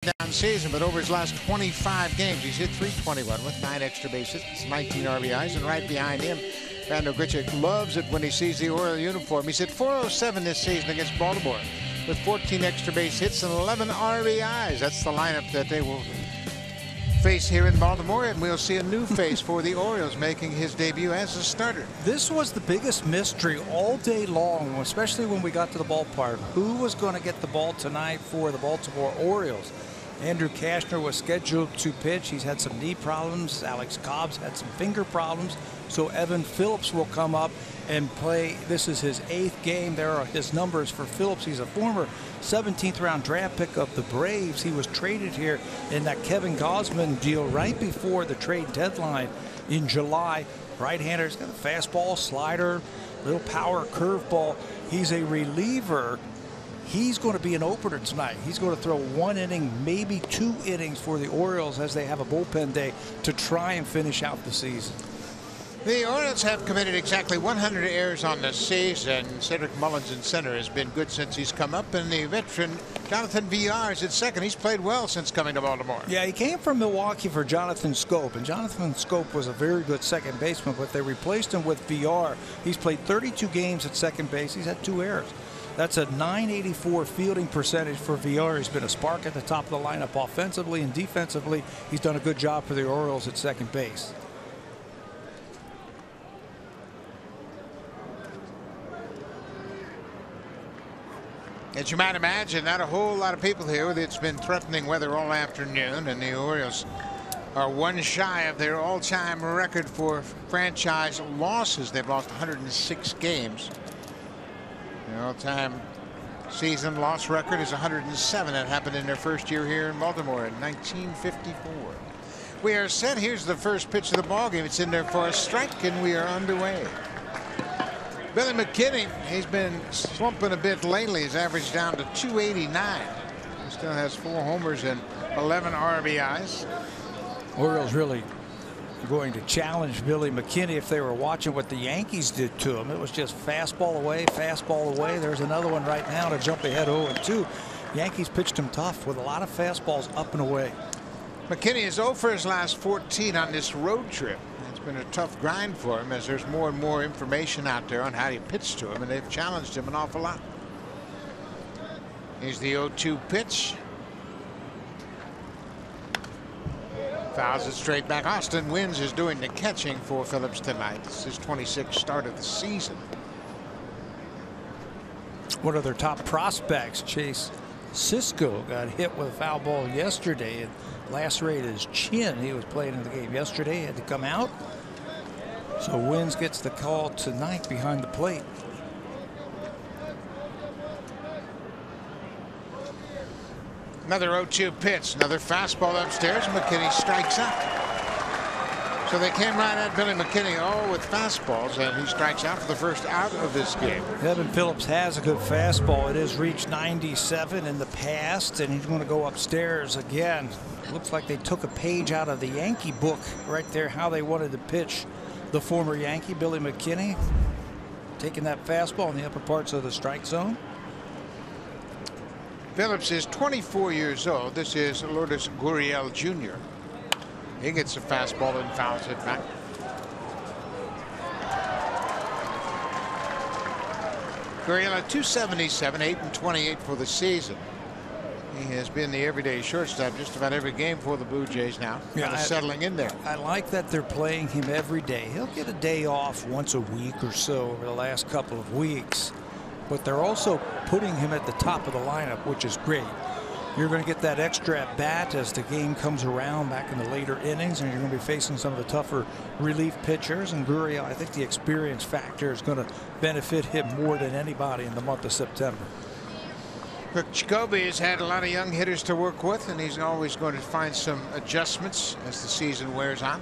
down season, but over his last 25 games, he's hit .321 with 9 extra base hits, 19 RBIs, and right behind him, Randall Grichuk loves it when he sees the Oriole uniform. He's hit .407 this season against Baltimore with 14 extra base hits and 11 RBIs. That's the lineup that they will face here in Baltimore, and we'll see a new face for the Orioles making his debut as a starter. This was the biggest mystery all day long, especially when we got to the ballpark. Who was going to get the ball tonight for the Baltimore Orioles? Andrew Cashner was scheduled to pitch. He's had some knee problems. Alex Cobb's had some finger problems. So Evan Phillips will come up and play. This is his 8th game. There are his numbers for Phillips. He's a former 17th round draft pick of the Braves. He was traded here in that Kevin Gausman deal right before the trade deadline in July. Right-hander. He's got a fastball, slider, little power curveball. He's a reliever. He's going to be an opener tonight. He's going to throw 1 inning, maybe 2 innings for the Orioles as they have a bullpen day to try and finish out the season. The Orioles have committed exactly 100 errors on the season. Cedric Mullins in center has been good since he's come up, and the veteran Jonathan Villar is at second. He's played well since coming to Baltimore. Yeah, he came from Milwaukee for Jonathan Scope, and Jonathan Scope was a very good second baseman, but they replaced him with Villar. He's played 32 games at second base. He's had 2 errors. That's a .984 fielding percentage for Villar. He's been a spark at the top of the lineup offensively and defensively. He's done a good job for the Orioles at second base. As you might imagine, not a whole lot of people here. It's been threatening weather all afternoon, and the Orioles are 1 shy of their all-time record for franchise losses. They've lost 106 games. The all-time season loss record is 107. That happened in their first year here in Baltimore in 1954. We are set. Here's the first pitch of the ball game. It's in there for a strike, and we are underway. Billy McKinney, he's been slumping a bit lately. He's averaged down to .289. He still has 4 homers and 11 RBIs. Orioles really going to challenge Billy McKinney. If they were watching what the Yankees did to him, it was just fastball away, fastball away. There's another one right now to jump ahead 0-2. Yankees pitched him tough with a lot of fastballs up and away. McKinney is 0 for his last 14 on this road trip. It's been a tough grind for him as there's more and more information out there on how he pitched to him, and they've challenged him an awful lot. Here's the 0-2 pitch. Fouls it straight back. Austin Wynns is doing the catching for Phillips tonight. It's his 26th start of the season. One of their top prospects, Chase Cisco, got hit with a foul ball yesterday and lacerated his chin. He was playing in the game yesterday, had to come out. So Wynns gets the call tonight behind the plate. Another 0-2 pitch, another fastball upstairs. McKinney strikes out. So they came right at Billy McKinney all with fastballs, and he strikes out for the first out of this game. Evan Phillips has a good fastball. It has reached 97 in the past, and he's going to go upstairs again. Looks like they took a page out of the Yankee book right there, how they wanted to pitch the former Yankee, Billy McKinney. Taking that fastball in the upper parts of the strike zone. Phillips is 24 years old. This is Lourdes Gurriel Jr. He gets a fastball and fouls it back. Gurriel at .277, 8-28 for the season. He has been the everyday shortstop just about every game for the Blue Jays now. Yeah, settling in there. I like that they're playing him every day. He'll get a day off once a week or so over the last couple of weeks. But they're also putting him at the top of the lineup, which is great. You're going to get that extra at bat as the game comes around back in the later innings, and you're going to be facing some of the tougher relief pitchers. And Gurriel, I think the experience factor is going to benefit him more than anybody in the month of September. Look, Jacoby has had a lot of young hitters to work with, and he's always going to find some adjustments as the season wears on.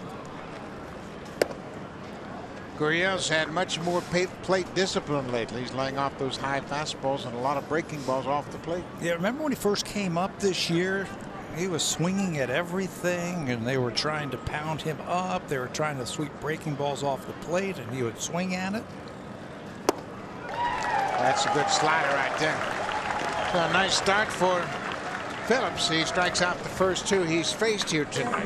Gurriel's had much more plate discipline lately. He's laying off those high fastballs and a lot of breaking balls off the plate. Yeah, remember when he first came up this year? He was swinging at everything, and they were trying to pound him up. They were trying to sweep breaking balls off the plate, and he would swing at it. That's a good slider right there. So a nice start for Phillips, he strikes out the first two he's faced here tonight.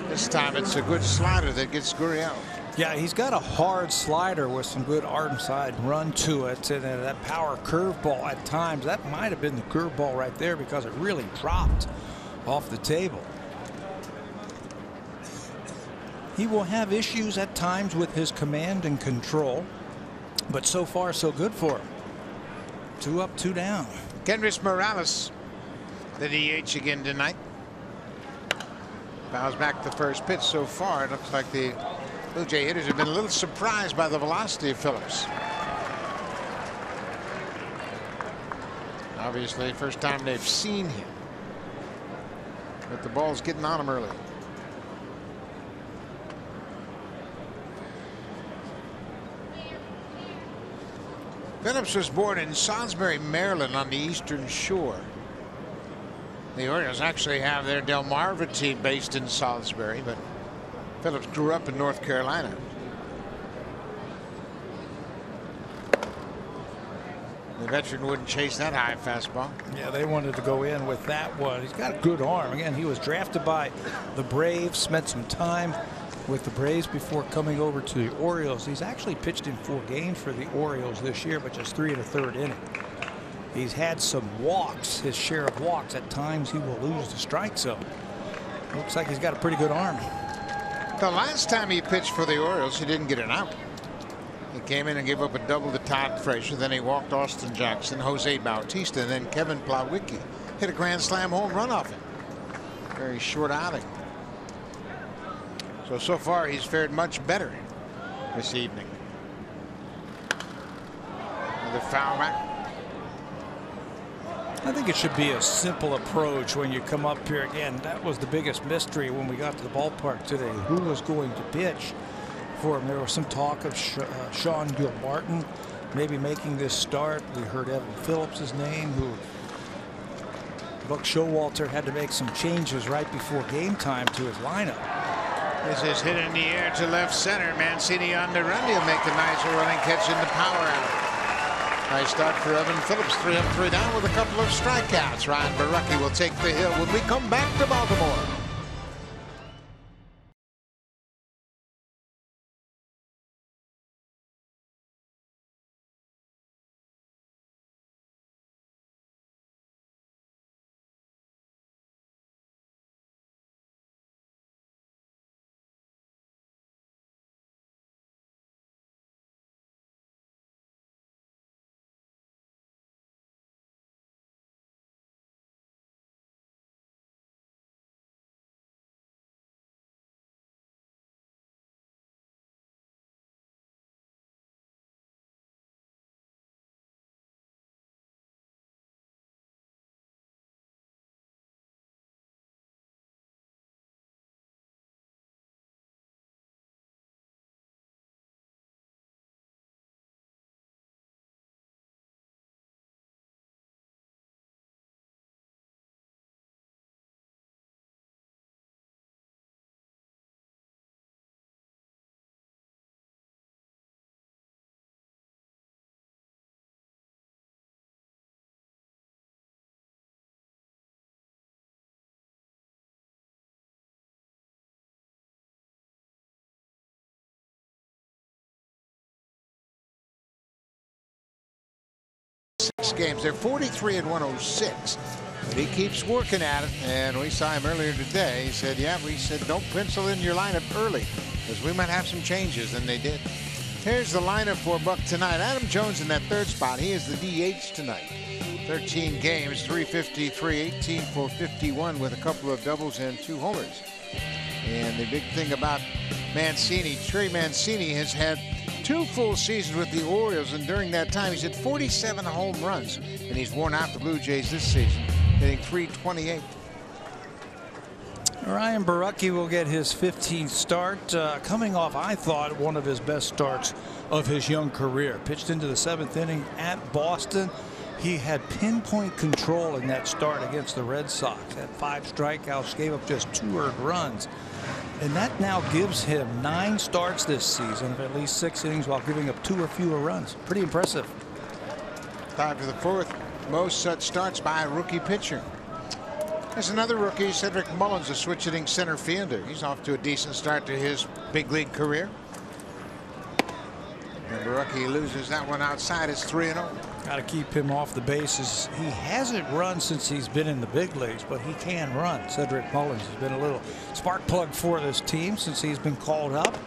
This time it's a good slider that gets Gurriel. Yeah, he's got a hard slider with some good arm side run to it, and that power curveball at times, that might have been the curveball right there because it really dropped off the table. He will have issues at times with his command and control, but so far so good for him. 2 up, 2 down. Kendrys Morales, the DH again tonight. Bows back the first pitch so far. It looks like the Blue Jay hitters have been a little surprised by the velocity of Phillips. Obviously, first time they've seen him. But the ball's getting on him early. Phillips was born in Salisbury, Maryland on the Eastern Shore. The Orioles actually have their Delmarva team based in Salisbury, but Phillips grew up in North Carolina. The veteran wouldn't chase that high fastball. Yeah, they wanted to go in with that one. He's got a good arm. Again, he was drafted by the Braves, spent some time with the Braves before coming over to the Orioles. He's actually pitched in 4 games for the Orioles this year, but just 3 1/3 inning. He's had some walks, his share of walks. At times he will lose the strike zone. Looks like he's got a pretty good arm. The last time he pitched for the Orioles, he didn't get an out. He came in and gave up a double to Todd Frazier. Then he walked Austin Jackson, Jose Bautista, and then Kevin Plawecki hit a grand slam home run off him. Very short outing. So far he's fared much better this evening. Another foul back. I think it should be a simple approach when you come up here. Again, that was the biggest mystery when we got to the ballpark today. Who was going to pitch for him? There was some talk of Sean Gilmartin maybe making this start. We heard Evan Phillips' name, who Buck Showalter had to make some changes right before game time to his lineup. This is hit in the air to left center. Mancini on the run. He'll make a nice running catch in the power out. Nice start for Evan Phillips. 3 up, 3 down with a couple of strikeouts. Ryan Borucki will take the hill when we come back to Baltimore. Games. They're 43 and 106. But he keeps working at it, and we saw him earlier today. He said, yeah, we said don't pencil in your lineup early because we might have some changes, and they did. Here's the lineup for Buck tonight. Adam Jones in that third spot. He is the DH tonight. 13 games, 353, 18 for 51 with a couple of doubles and 2 homers. And the big thing about Mancini, Trey Mancini has had 2 full seasons with the Orioles, and during that time he's hit 47 home runs, and he's worn out the Blue Jays this season, hitting .328. Ryan Borucki will get his 15th start, coming off, I thought, one of his best starts of his young career. Pitched into the 7th inning at Boston. He had pinpoint control in that start against the Red Sox. Had 5 strikeouts, gave up just 2 earned runs. And that now gives him 9 starts this season of at least 6 innings while giving up 2 or fewer runs. Pretty impressive. Tied for the 4th most such starts by a rookie pitcher. There's another rookie, Cedric Mullins, a switch hitting center fielder. He's off to a decent start to his big league career. And the rookie loses that one outside. It's 3-0. Got to keep him off the bases. He hasn't run since he's been in the big leagues, but he can run. Cedric Mullins has been a little spark plug for this team since he's been called up.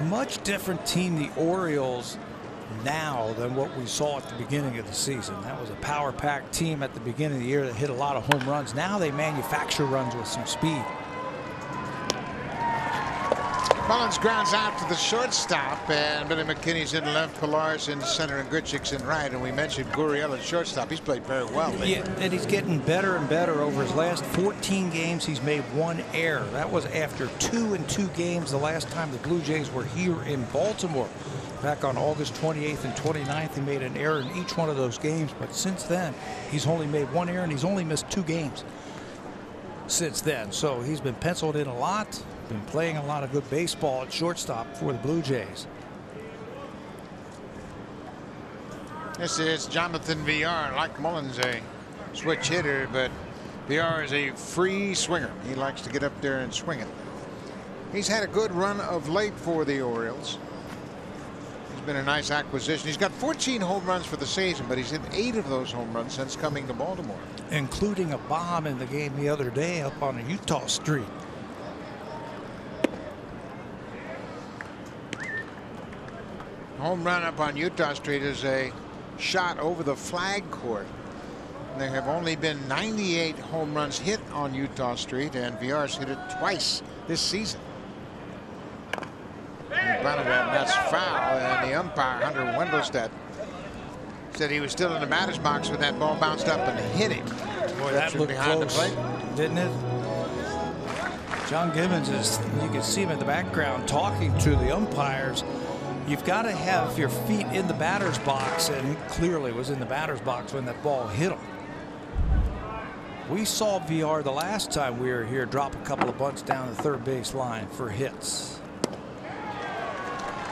Much different team, the Orioles, now than what we saw at the beginning of the season. That was a power pack team at the beginning of the year that hit a lot of home runs. Now they manufacture runs with some speed. Mullins grounds out to the shortstop, and Billy McKinney's in left, Pilar's in center, and Grichuk's in right. And we mentioned Gurriel at shortstop. He's played very well lately. Yeah, and he's getting better and better. Over his last 14 games, he's made 1 error. That was after 2 games the last time the Blue Jays were here in Baltimore. Back on August 28th and 29th, he made an error in each one of those games. But since then, he's only made 1 error, and he's only missed 2 games since then. So he's been penciled in a lot. Been playing a lot of good baseball at shortstop for the Blue Jays. This is Jonathan Villar. Like Mullins, a switch hitter, but Villar is a free swinger. He likes to get up there and swing it. He's had a good run of late for the Orioles. He's been a nice acquisition. He's got 14 home runs for the season, but he's hit 8 of those home runs since coming to Baltimore, including a bomb in the game the other day up on a Utah street. Home run up on Utah Street is a shot over the flag court. There have only been 98 home runs hit on Utah Street, and Villar's hit it twice this season. In front of him, that's foul, and the umpire, Hunter Wendelstedt, said he was still in the batter's box when that ball bounced up and hit him. Boy, that looked behind close, the plate, didn't it? John Gibbons is, you can see him in the background talking to the umpires. You've got to have your feet in the batter's box, and it clearly was in the batter's box when that ball hit him. We saw Villar the last time we were here drop a couple of bunts down the third base line for hits.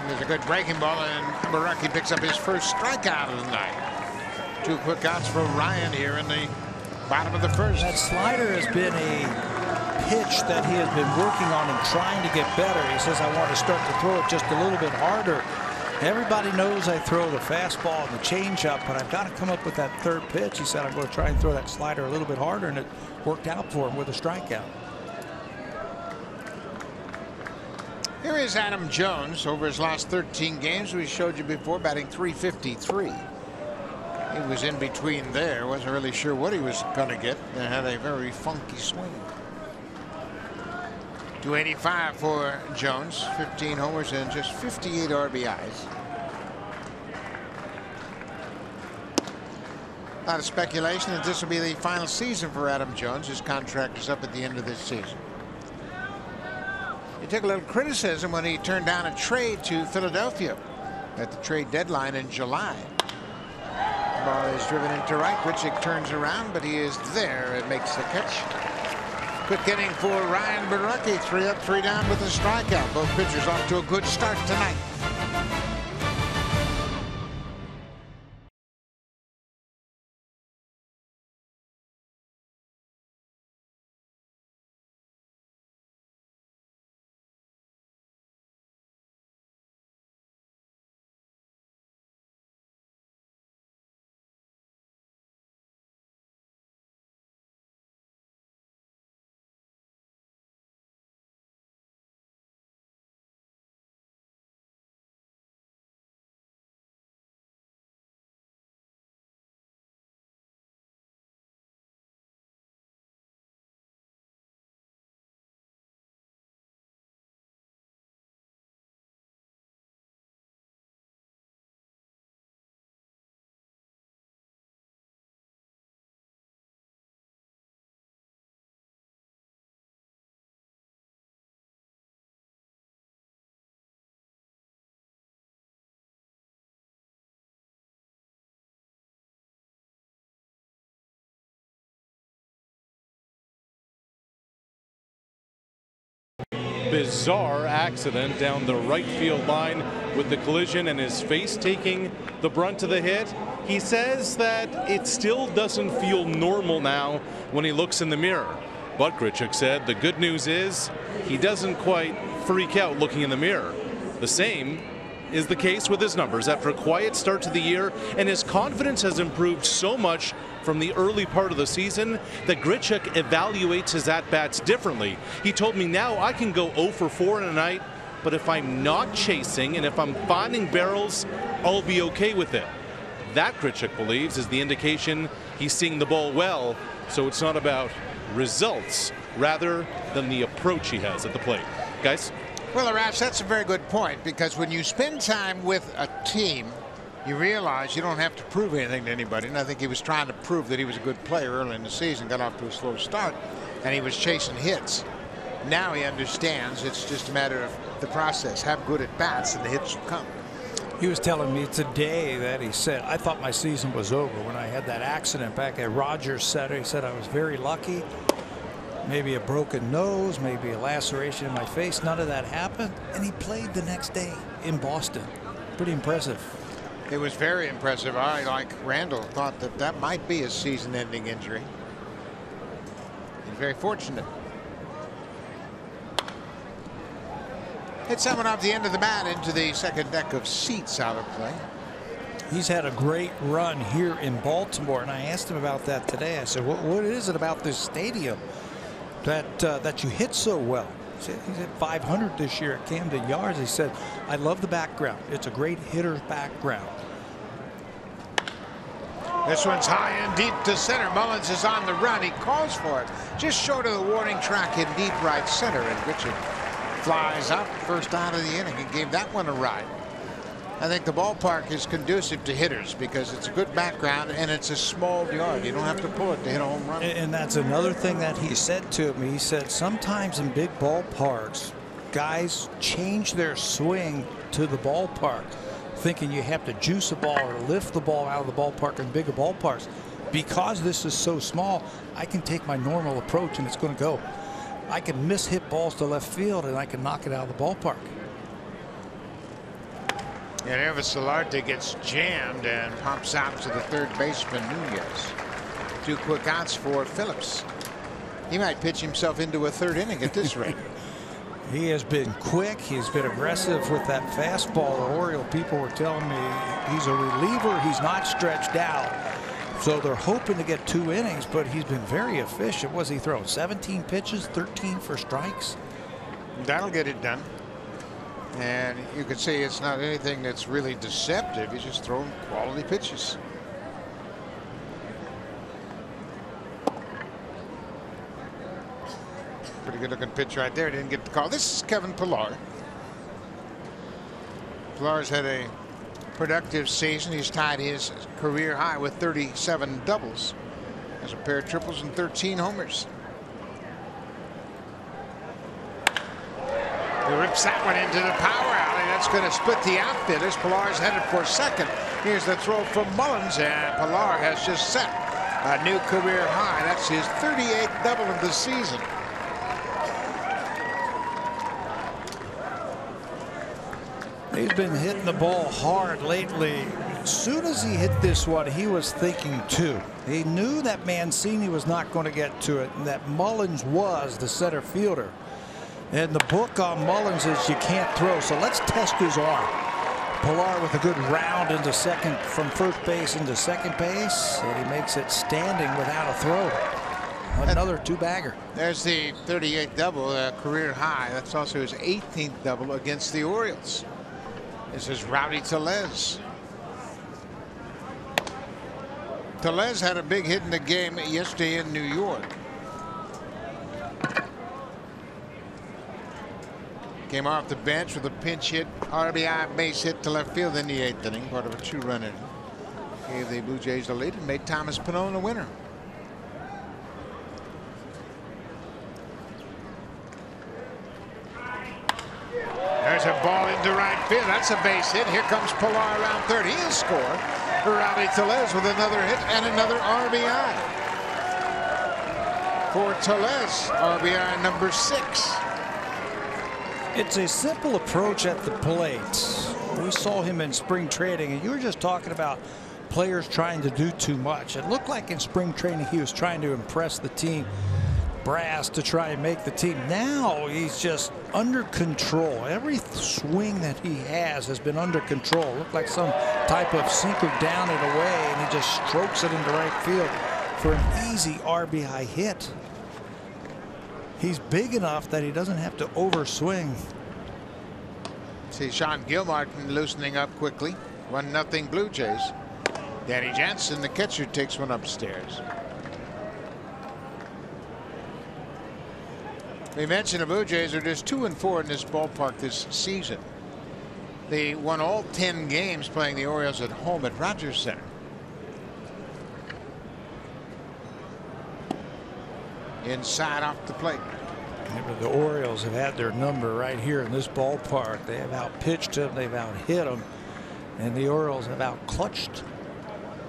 There's a good breaking ball, and Baraki picks up his first strikeout of the night. 2 quick outs for Ryan here in the bottom of the first. That slider has been a pitch that he has been working on and trying to get better. He says, I want to start to throw it just a little bit harder. Everybody knows I throw the fastball and the changeup, but I've got to come up with that third pitch. He said, I'm going to try and throw that slider a little bit harder, and it worked out for him with a strikeout. Here is Adam Jones. Over his last 13 games, we showed you before, batting .353. He was in between there. Wasn't really sure what he was going to get, and had a very funky swing. .285 for Jones, 15 homers and just 58 RBIs. A lot of speculation that this will be the final season for Adam Jones. His contract is up at the end of this season. He took a little criticism when he turned down a trade to Philadelphia at the trade deadline in July. The ball is driven into right. Grichuk turns around, but he is there and makes the catch. Quick inning for Ryan Baraki. 3 up, 3 down with a strikeout. Both pitchers off to a good start tonight. Bizarre accident down the right field line with the collision and his face taking the brunt of the hit. He says that it still doesn't feel normal now when he looks in the mirror. But Grichuk said the good news is he doesn't quite freak out looking in the mirror. The same is the case with his numbers after a quiet start to the year, and his confidence has improved so much from the early part of the season that Grichuk evaluates his at-bats differently. He told me, now I can go 0 for 4 in a night, but if I'm not chasing and if I'm finding barrels, I'll be okay with it. That, Grichuk believes, is the indication he's seeing the ball well, so it's not about results rather than the approach he has at the plate. Guys? Well, Arash, that's a very good point, because when you spend time with a team, you realize you don't have to prove anything to anybody. And I think he was trying to prove that he was a good player early in the season, got off to a slow start, and he was chasing hits. Now he understands it's just a matter of the process. Have good at bats, and the hits will come. He was telling me today that he said, I thought my season was over when I had that accident back at Rogers Center. He said I was very lucky. Maybe a broken nose, maybe a laceration in my face. None of that happened. And he played the next day in Boston. Pretty impressive. It was very impressive. I, like Randall, thought that that might be a season-ending injury. He's very fortunate. Hit someone off the end of the bat into the second deck of seats out of play. He's had a great run here in Baltimore, and I asked him about that today. I said, what is it about this stadium that you hit so well? He's hit 500 this year at Camden Yards. He said, I love the background. It's a great hitter's background. This one's high and deep to center. Mullins is on the run. He calls for it just short of the warning track in deep right center, and Richard flies up first out of the inning and gave that one a ride. I think the ballpark is conducive to hitters because it's a good background and it's a small yard. You don't have to pull it to hit a home run. And that's another thing that he said to me. He said sometimes in big ballparks, guys change their swing to the ballpark, thinking you have to juice a ball or lift the ball out of the ballpark in bigger ballparks. Because this is so small, I can take my normal approach and it's going to go. I can miss hit balls to left field and I can knock it out of the ballpark. And Elvis Solarte gets jammed and pops out to the third baseman Nunez. 2 quick outs for Phillips. He might pitch himself into a third inning at this rate. He has been quick. He's been aggressive with that fastball. The Oriole people were telling me he's a reliever. He's not stretched out. So they're hoping to get 2 innings, but he's been very efficient. What's he thrown? 17 pitches, 13 for strikes. That'll get it done. And you can see it's not anything that's really deceptive. He's just throwing quality pitches. Pretty good looking pitch right there. Didn't get the call. This is Kevin Pillar. Pillar's had a productive season. He's tied his career high with 37 doubles. Has a pair of triples and 13 homers. He rips that one into the power alley. That's going to split the outfielders. Pillar's headed for second. Here's the throw from Mullins, and Pillar has just set a new career high. That's his 38th double of the season. He's been hitting the ball hard lately. As soon as he hit this one, he was thinking 2. He knew that Mancini was not going to get to it, and that Mullins was the center fielder. And the book on Mullins is you can't throw, so let's test his arm. Pillar with a good round into second, from first base into second base, and he makes it standing without a throw. Another 2-bagger. There's the 38th double, career high. That's also his 18th double against the Orioles. This is Rowdy Tellez. Tellez had a big hit in the game yesterday in New York. Came off the bench with a pinch hit, RBI base hit to left field in the 8th inning, part of a 2-run inning. Gave the Blue Jays the lead and made Thomas Pannone the winner. There's a ball into right field. That's a base hit. Here comes Pillar around third. He'll score. Rowdy Tellez with another hit and another RBI. For Tellez, RBI number 6. It's a simple approach at the plate. We saw him in spring training, and you were just talking about players trying to do too much. It looked like in spring training he was trying to impress the team brass to try and make the team. Now he's just under control. Every swing that he has been under control. Looked like some type of sinker down and away, and he just strokes it into right field for an easy RBI hit. He's big enough that he doesn't have to overswing. See Sean Gilmartin loosening up quickly. 1-0 Blue Jays. Danny Jansen, the catcher, takes one upstairs. We mentioned the Blue Jays are just 2-4 in this ballpark this season. They won all 10 games playing the Orioles at home at Rogers Center. Inside off the plate. The Orioles have had their number right here in this ballpark. They have outpitched him, they've out-hit him, and the Orioles have out-clutched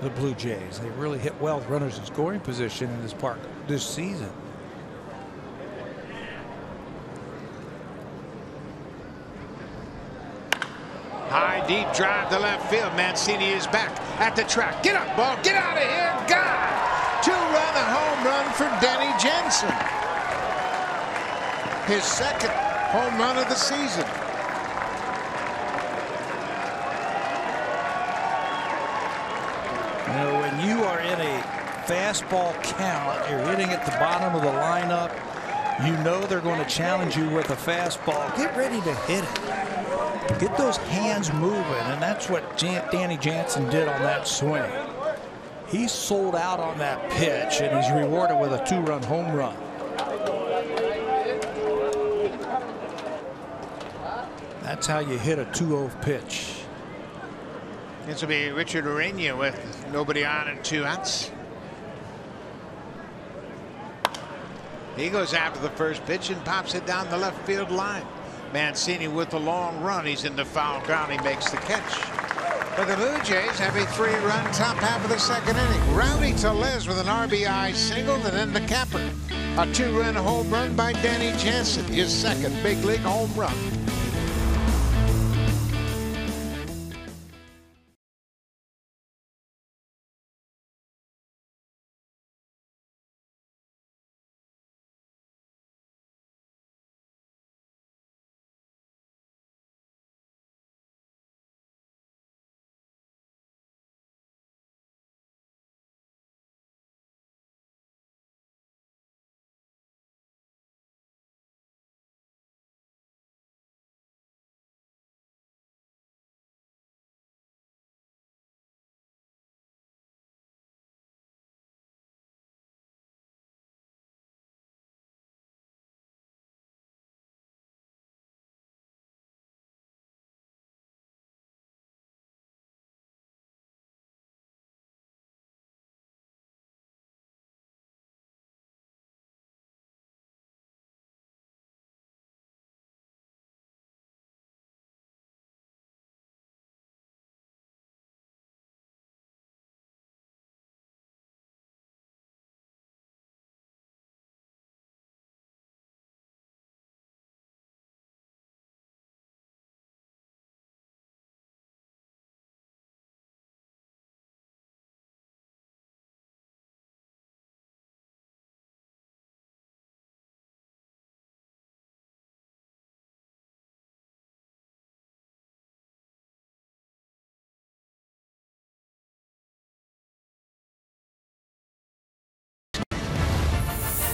the Blue Jays. They really hit well with runners in scoring position in this park this season. High deep drive to left field. Mancini is back at the track. Get up, ball. Get out of here. God. 2-run home run for Danny Jansen. His second home run of the season. You know, when you are in a fastball count, you're hitting at the bottom of the lineup, you know they're going to challenge you with a fastball. Get ready to hit it. Get those hands moving, and that's what Danny Jansen did on that swing. He sold out on that pitch, and he's rewarded with a 2-run home run. That's how you hit a 2-0 pitch. This will be Richard Urania with nobody on and 2 outs. He goes after the first pitch and pops it down the left field line. Mancini with the long run. He's in the foul ground. He makes the catch. But the Blue Jays have a 3-run top half of the second inning. Rowdy Tellez with an RBI single, and then the capper. A 2-run home run by Danny Jansen, his second big league home run.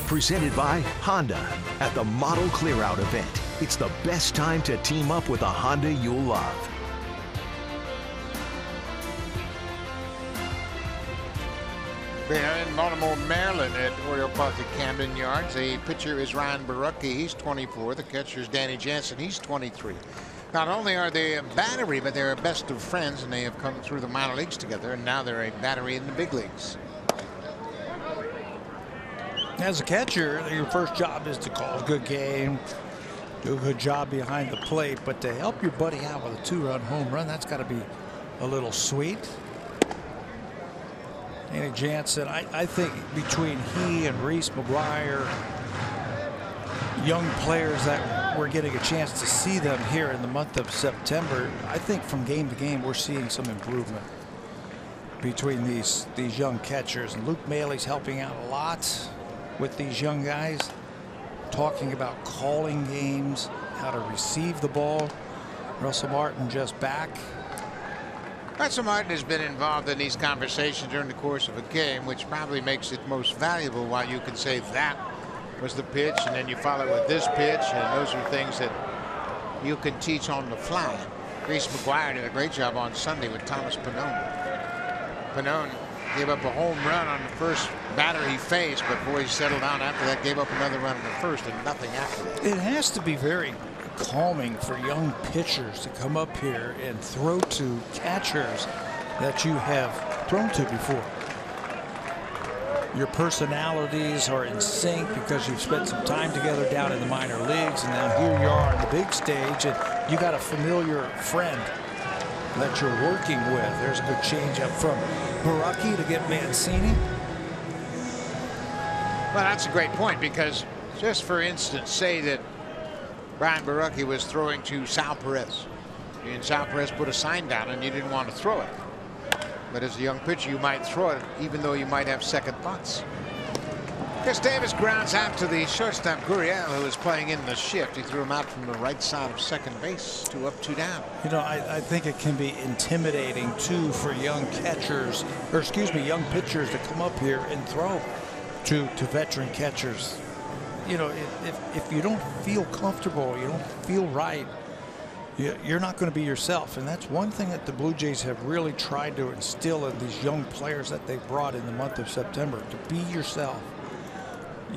Presented by Honda at the Model Clearout event. It's the best time to team up with a Honda you'll love. They are in Baltimore, Maryland at Oriole Park at Camden Yards. The pitcher is Ryan Barucki. He's 24. The catcher is Danny Jansen. He's 23. Not only are they a battery, but they're a best of friends, and they have come through the minor leagues together, and now they're a battery in the big leagues. As a catcher, your first job is to call a good game, do a good job behind the plate, but to help your buddy out with a 2-run home run, that's got to be a little sweet. Danny Jansen, I think between he and Reese McGuire, young players that we're getting a chance to see them here in the month of September, I think from game to game we're seeing some improvement. between these young catchers. And Luke Maley's helping out a lot with these young guys, talking about calling games, how to receive the ball. Russell Martin just back. Russell Martin has been involved in these conversations during the course of a game, which probably makes it most valuable. While you can say that was the pitch, and then you follow it with this pitch, and those are things that you can teach on the fly. Reese McGuire did a great job on Sunday with Thomas Pannone. Pannone gave up a home run on the first batter he faced, but boy, he settled down after that, gave up another run in the first, and nothing after that. It has to be very calming for young pitchers to come up here and throw to catchers that you have thrown to before. Your personalities are in sync because you've spent some time together down in the minor leagues, and now here you are on the big stage, and you got a familiar friend that you're working with. There's a good changeup from Baraki to get Mancini. Well, that's a great point, because just for instance, say that Brian Baraki was throwing to Sal Perez, and Sal Perez put a sign down and you didn't want to throw it. But as a young pitcher, you might throw it even though you might have second thoughts. Chris Davis grounds out to the shortstop Gurriel, who is playing in the shift. He threw him out from the right side of second base, 2 up, 2 down. You know, I think it can be intimidating too for young catchers, or excuse me, young pitchers to come up here and throw to veteran catchers. You know, if you don't feel comfortable, you don't feel right, you're not going to be yourself. And that's one thing that the Blue Jays have really tried to instill in these young players that they brought in the month of September, to be yourself.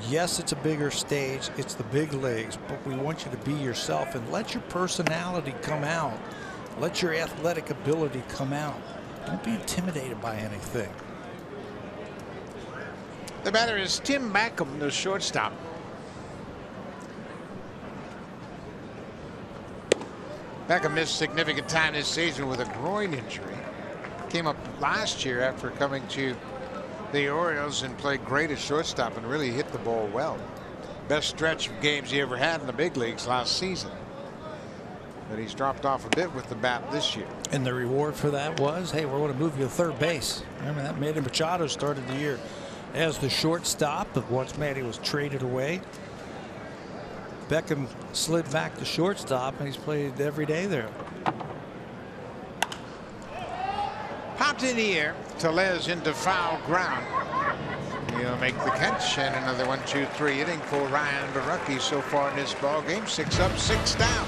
Yes, it's a bigger stage, it's the big leagues, but we want you to be yourself and let your personality come out. Let your athletic ability come out. Don't be intimidated by anything. The batter is Tim Beckham, the shortstop. Beckham missed significant time this season with a groin injury. Came up last year after coming to the Orioles and played great at shortstop and really hit the ball well. Best stretch of games he ever had in the big leagues last season. But he's dropped off a bit with the bat this year. And the reward for that was, hey, we're going to move you to third base. Remember that Manny Machado started the year as the shortstop, but once Manny was traded away, Beckham slid back to shortstop, and he's played every day there. Popped in the air. Tellez into foul ground. He'll make the catch, and another 1-2-3 inning for Ryan Baraki so far in this ball game. 6 up, 6 down.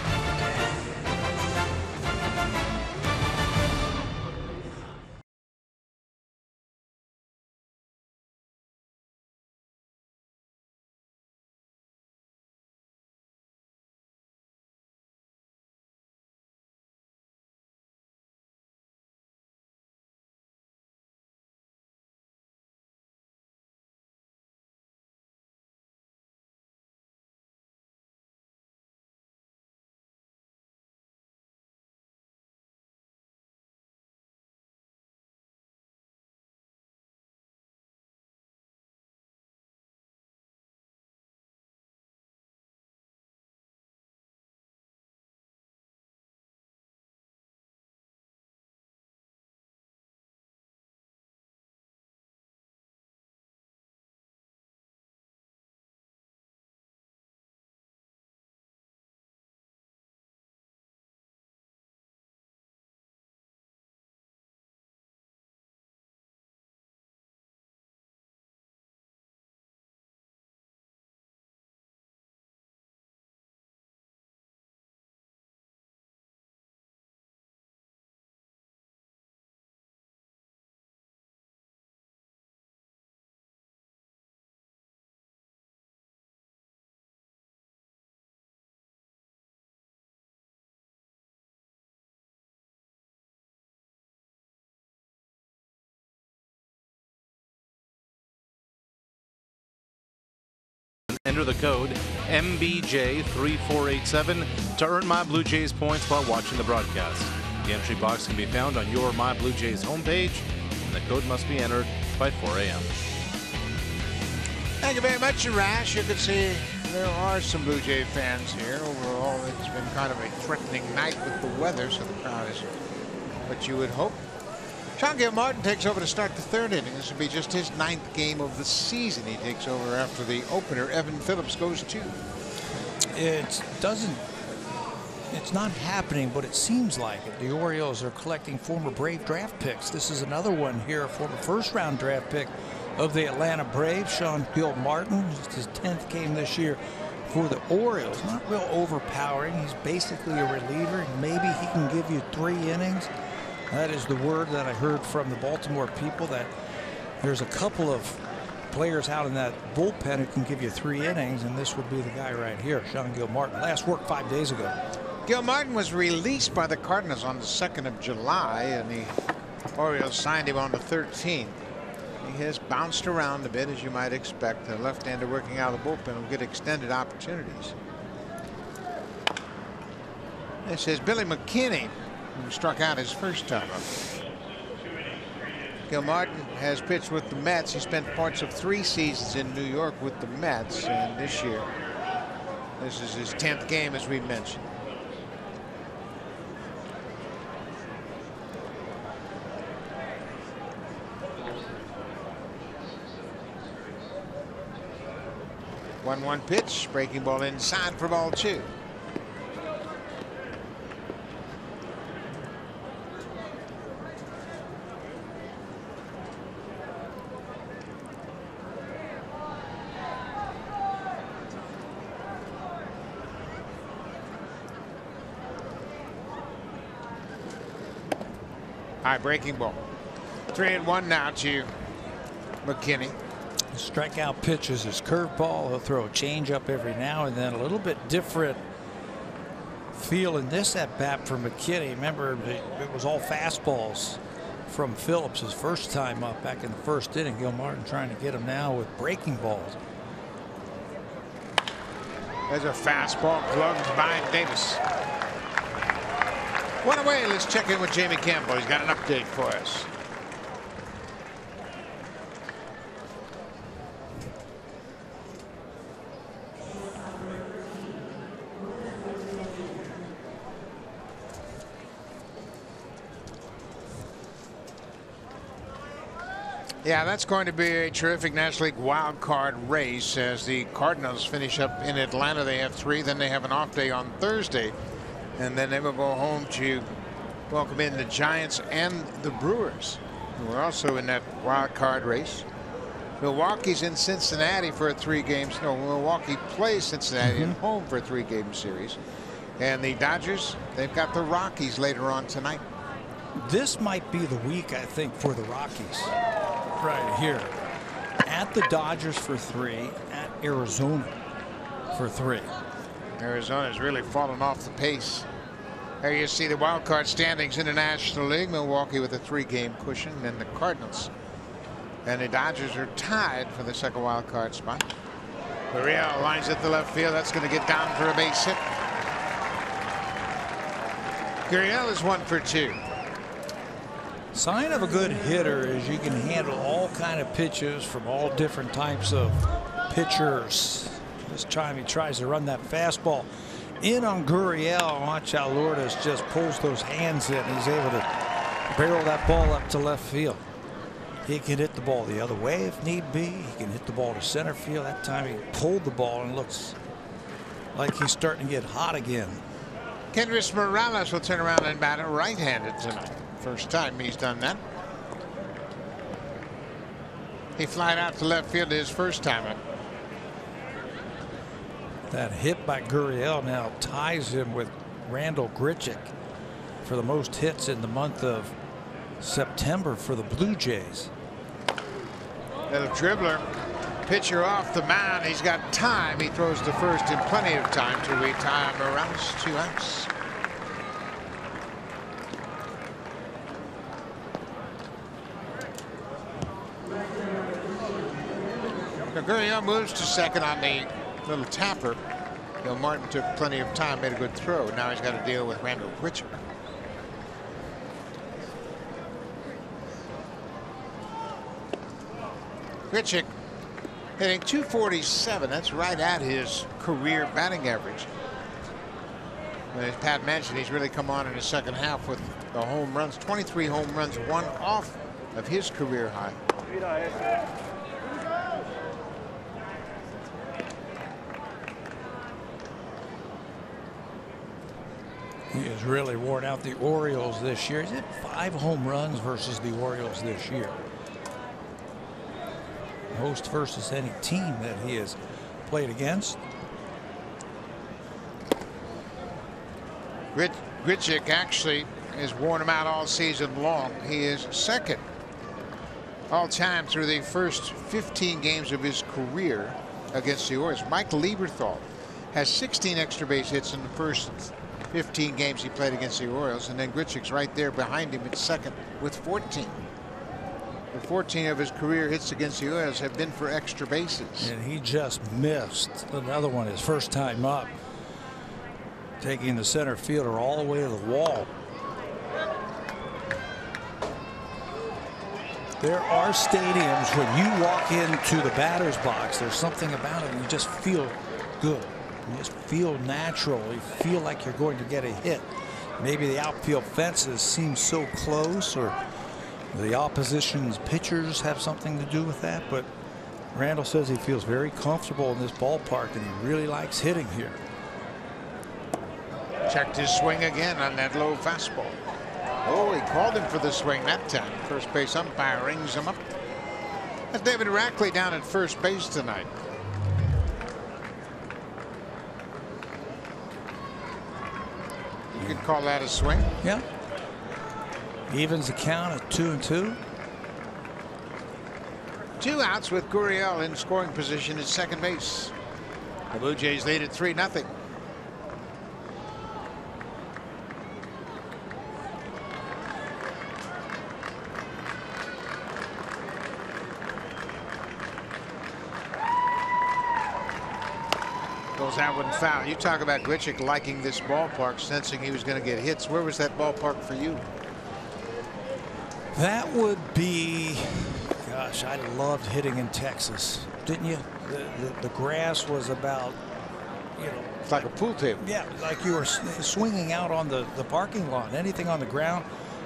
Enter the code MBJ3487 to earn My Blue Jays points while watching the broadcast. The entry box can be found on your My Blue Jays homepage, and the code must be entered by 4 a.m. Thank you very much, Rash. You can see there are some Blue Jay fans here. Overall, it's been kind of a threatening night with the weather, so the crowd is what you would hope. Sean Gilmartin takes over to start the third inning. This will be just his 9th game of the season. He takes over after the opener. Evan Phillips goes 2. It's not happening, but it seems like it. The Orioles are collecting former Brave draft picks. This is another one here, a former first-round draft pick of the Atlanta Braves, Sean Gilmartin. It's his 10th game this year for the Orioles. Not real overpowering. He's basically a reliever. Maybe he can give you 3 innings. That is the word that I heard from the Baltimore people, that there's a couple of players out in that bullpen who can give you 3 innings, and this would be the guy right here, Sean Gilmartin. Last worked 5 days ago. Gilmartin was released by the Cardinals on the 2nd of July, and the Orioles signed him on the 13th. He has bounced around a bit, as you might expect. The left-hander working out of the bullpen will get extended opportunities. This is Billy McKinney, who struck out his first time up. Gilmartin has pitched with the Mets. He spent parts of 3 seasons in New York with the Mets, and this year, this is his 10th game, as we mentioned. One pitch, breaking ball inside for ball 2. High breaking ball. 3-1 now to McKinney. Strikeout pitches his curveball. He'll throw a changeup every now and then. A little bit different feel in this at bat for McKinney. Remember, it was all fastballs from Phillips his first time up back in the first inning. Gilmartin trying to get him now with breaking balls. There's a fastball plugged by Davis. One away. Let's check in with Jamie Campbell. He's got an update for us. Yeah, that's going to be a terrific National League wild card race as the Cardinals finish up in Atlanta. They have 3. Then they have an off day on Thursday. And then they will go home to welcome in the Giants and the Brewers, who are also in that wild card race. Milwaukee's in Cincinnati for a 3-game. No, Milwaukee plays Cincinnati at home for a 3-game series. And the Dodgers, they've got the Rockies later on tonight. This might be the week, I think, for the Rockies. Right here. At the Dodgers for 3, at Arizona for 3. Arizona's really fallen off the pace. There you see the wild card standings in the National League. Milwaukee with a 3-game cushion, and the Cardinals and the Dodgers are tied for the second wild card spot. Gurriel lines at the left field. That's going to get down for a base hit. Gurriel is 1 for 2. Sign of a good hitter is you can handle all kind of pitches from all different types of pitchers. This time he tries to run that fastball in on Gurriel. Watch how Lourdes just pulls those hands in. He's able to barrel that ball up to left field. He can hit the ball the other way if need be. He can hit the ball to center field. That time he pulled the ball and looks like he's starting to get hot again. Kendrys Morales will turn around and bat it right-handed tonight. First time he's done that. He flied out to left field his first time up. That hit by Gurriel now ties him with Randall Grichuk for the most hits in the month of September for the Blue Jays. Little dribbler. Pitcher off the mound. He's got time. He throws the first in plenty of time to retire Morales. 2 outs. Gurriel moves to second on the little tapper. Gilmartin took plenty of time, made a good throw. Now he's got to deal with Randall Grichuk. Grichuk hitting .247. That's right at his career batting average. As Pat mentioned, he's really come on in the second half with the home runs, 23 home runs, one off of his career high. He has really worn out the Orioles this year. He's hit 5 home runs versus the Orioles this year. Most versus any team that he has played against. Grichuk actually has worn him out all season long. He is second all time through the first 15 games of his career against the Orioles. Mike Lieberthal has 16 extra base hits in the first 15 games he played against the Orioles, and then Grichuk's right there behind him at second with 14. The 14 of his career hits against the Orioles have been for extra bases. And he just missed another one his first time up, taking the center fielder all the way to the wall. There are stadiums when you walk into the batter's box, there's something about it, you just feel good. You just feel natural. You feel like you're going to get a hit. Maybe the outfield fences seem so close, or the opposition's pitchers have something to do with that. But Randall says he feels very comfortable in this ballpark, and he really likes hitting here. Checked his swing again on that low fastball. Oh, he called him for the swing that time. First base umpire rings him up. That's David Rackley down at first base tonight. You could call that a swing. Yeah. Evens the count at 2-2. 2 outs with Gurriel in scoring position at second base. The Blue Jays lead at 3-0. That one foul. You talk about Grichuk liking this ballpark, sensing he was going to get hits. Where was that ballpark for you? That would be, gosh, I loved hitting in Texas, didn't you? The grass was about, you know, it's like a pool table. Yeah, like you were swinging out on the parking lot. Anything on the ground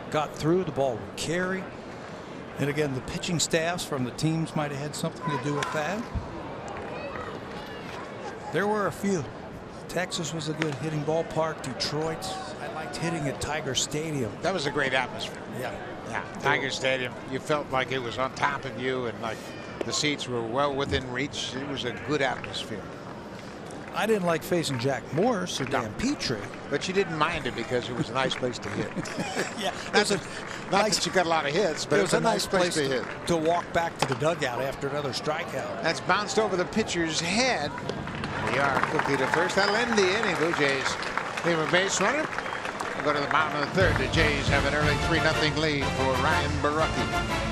got through, the ball would carry. And again, the pitching staffs from the teams might have had something to do with that. There were a few. Texas was a good hitting ballpark. Detroit, I liked hitting at Tiger Stadium. That was a great atmosphere. Yeah. Yeah. Tiger Stadium, you felt like it was on top of you, and like the seats were well within reach. It was a good atmosphere. I didn't like facing Jack Morris or Dan Petrie. But you didn't mind it because it was a nice place to hit. Yeah. Not that you got a lot of hits, but it was a nice place to hit. To walk back to the dugout after another strikeout. That's bounced over the pitcher's head. They are quickly to first. That'll end the inning. Blue Jays leave a base runner. We'll go to the bottom of the third. The Jays have an early 3-0 lead for Ryan Borucki.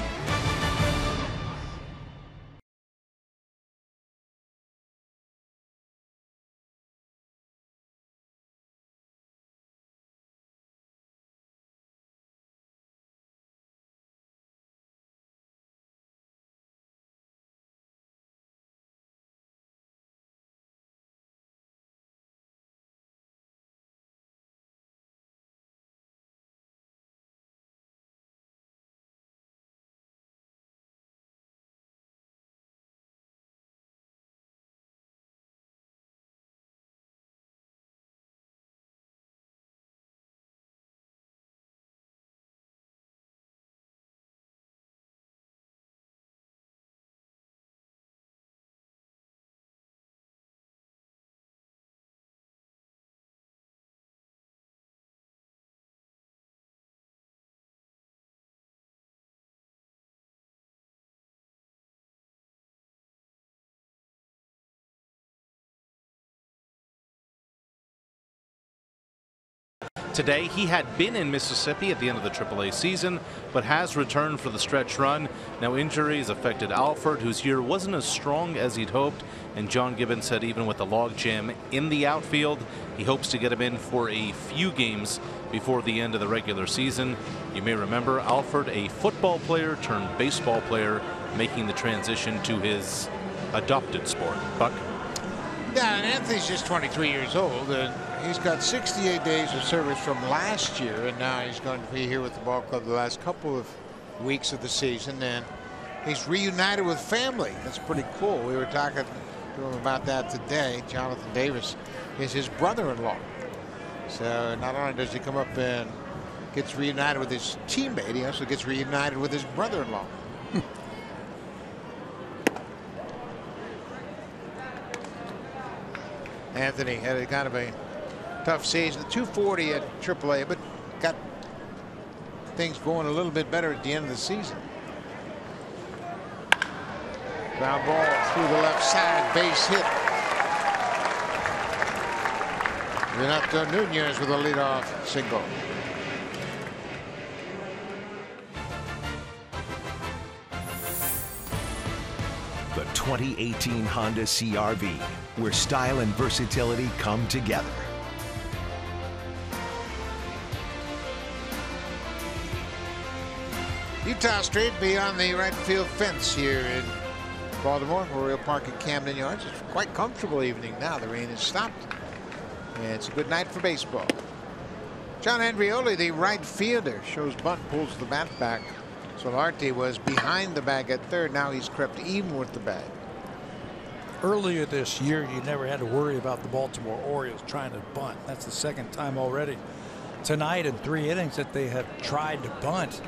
Today, he had been in Mississippi at the end of the AAA season, but has returned for the stretch run. Now, injuries affected Alford, whose year wasn't as strong as he'd hoped, and John Gibbons said even with the logjam in the outfield, he hopes to get him in for a few games before the end of the regular season. You may remember Alford, a football player turned baseball player, making the transition to his adopted sport. Buck? Yeah, and Anthony's just 23 years old. he's got 68 days of service from last year, and now he's going to be here with the ball club the last couple of weeks of the season, and he's reunited with family. That's pretty cool. We were talking to him about that today. Jonathan Davis is his brother-in-law. So not only does he come up and gets reunited with his teammate, he also gets reunited with his brother-in-law. Anthony had a kind of a tough season, 240 at AAA, but got things going a little bit better at the end of the season. Ground ball through the left side, base hit. Renato Nunez with a leadoff single. The 2018 Honda CR-V, where style and versatility come together. Utah Street beyond the right field fence here in Baltimore, Oriole Park at Camden Yards. It's a quite comfortable evening now. The rain has stopped, and it's a good night for baseball. John Andrioli, the right fielder, shows bunt, pulls the bat back. Solarte was behind the bag at third. Now he's crept even with the bag. Earlier this year, you never had to worry about the Baltimore Orioles trying to bunt. That's the second time already tonight in 3 innings that they have tried to bunt.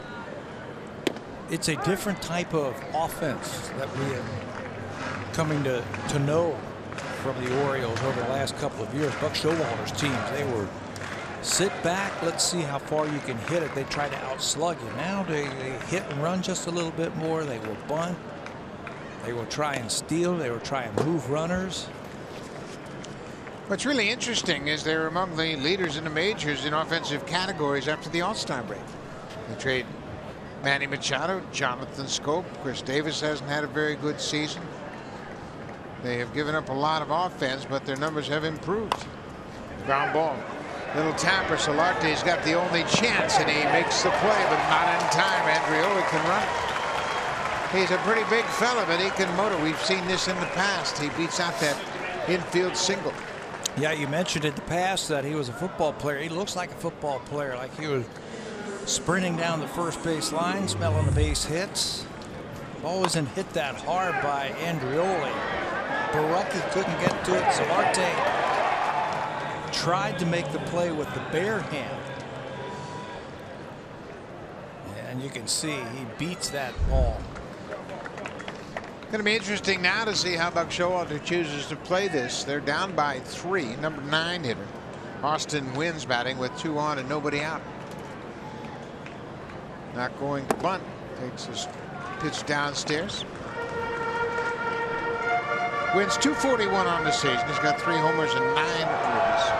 It's a different type of offense that we have coming to know from the Orioles over the last couple of years. Buck Showalter's teams, they were sit back, let's see how far you can hit it. They try to outslug you. Now they hit and run just a little bit more. They will bunt. They will try and steal. They will try and move runners. What's really interesting is they're among the leaders in the majors in offensive categories after the All-Star break. They trade Manny Machado, Jonathan Scope. Chris Davis hasn't had a very good season. They have given up a lot of offense, but their numbers have improved. Ground ball. Little tapper. Solarte's got the only chance, and he makes the play, but not in time. Andrioli can run. He's a pretty big fella, but he can motor. We've seen this in the past. He beats out that infield single. Yeah, you mentioned in the past that he was a football player. He looks like a football player, like he was sprinting down the first base line, smelling the base hits. Ball wasn't hit that hard by Andrioli. Baraki couldn't get to it. Solarte tried to make the play with the bare hand. And you can see he beats that ball. Going to be interesting now to see how Buck Showalter chooses to play this. They're down by 3. Number 9 hitter Austin Wynn's batting with 2 on and nobody out. Not going to bunt. Takes his pitch downstairs. Wynn's 241 on the season. He's got 3 homers and 9 ribbies.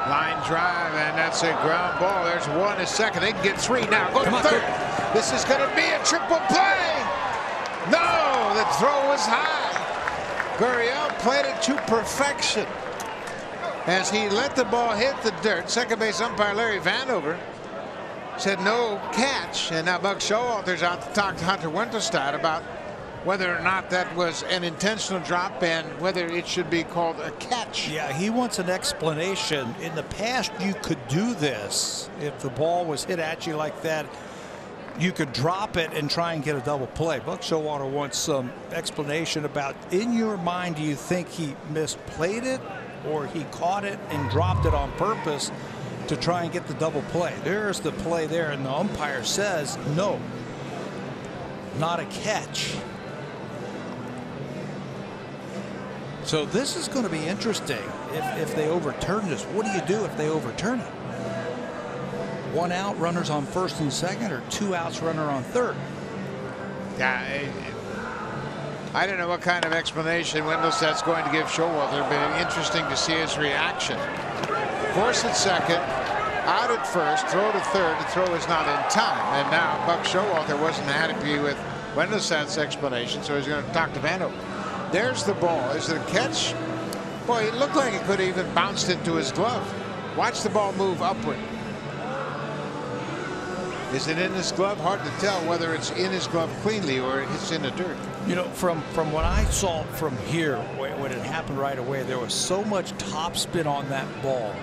Line drive, and that's a ground ball. There's 1 to second. They can get 3 now. Go to third. This is going to be a triple play. No, the throw was high. Gurriel played it to perfection as he let the ball hit the dirt. Second base umpire Larry Vanover said no catch, and now Buck Showalter's out to talk to Hunter Winterstad about whether or not that was an intentional drop and whether it should be called a catch. Yeah, he wants an explanation. In the past, you could do this. If the ball was hit at you like that, you could drop it and try and get a double play. Buck Showalter wants some explanation about, in your mind, do you think he misplayed it or he caught it and dropped it on purpose to try and get the double play? There's the play there, and the umpire says no, not a catch. So this is going to be interesting if they overturn this. What do you do if they overturn it? 1 out, runners on first and second, or 2 outs, runner on third? Yeah, I don't know what kind of explanation Wendelstedt's going to give Showalter. It'll be interesting to see his reaction. Force at second, out at first, throw to third. The throw is not in time. And now Buck Showalter wasn't happy with Wendelstedt's explanation, so he's going to talk to Vanover. There's the ball. Is it a catch? Boy, it looked like it could have even bounced into his glove. Watch the ball move upward. Is it in his glove? Hard to tell whether it's in his glove cleanly or it's in the dirt. You know, from what I saw from here, when it happened right away, there was so much topspin on that ball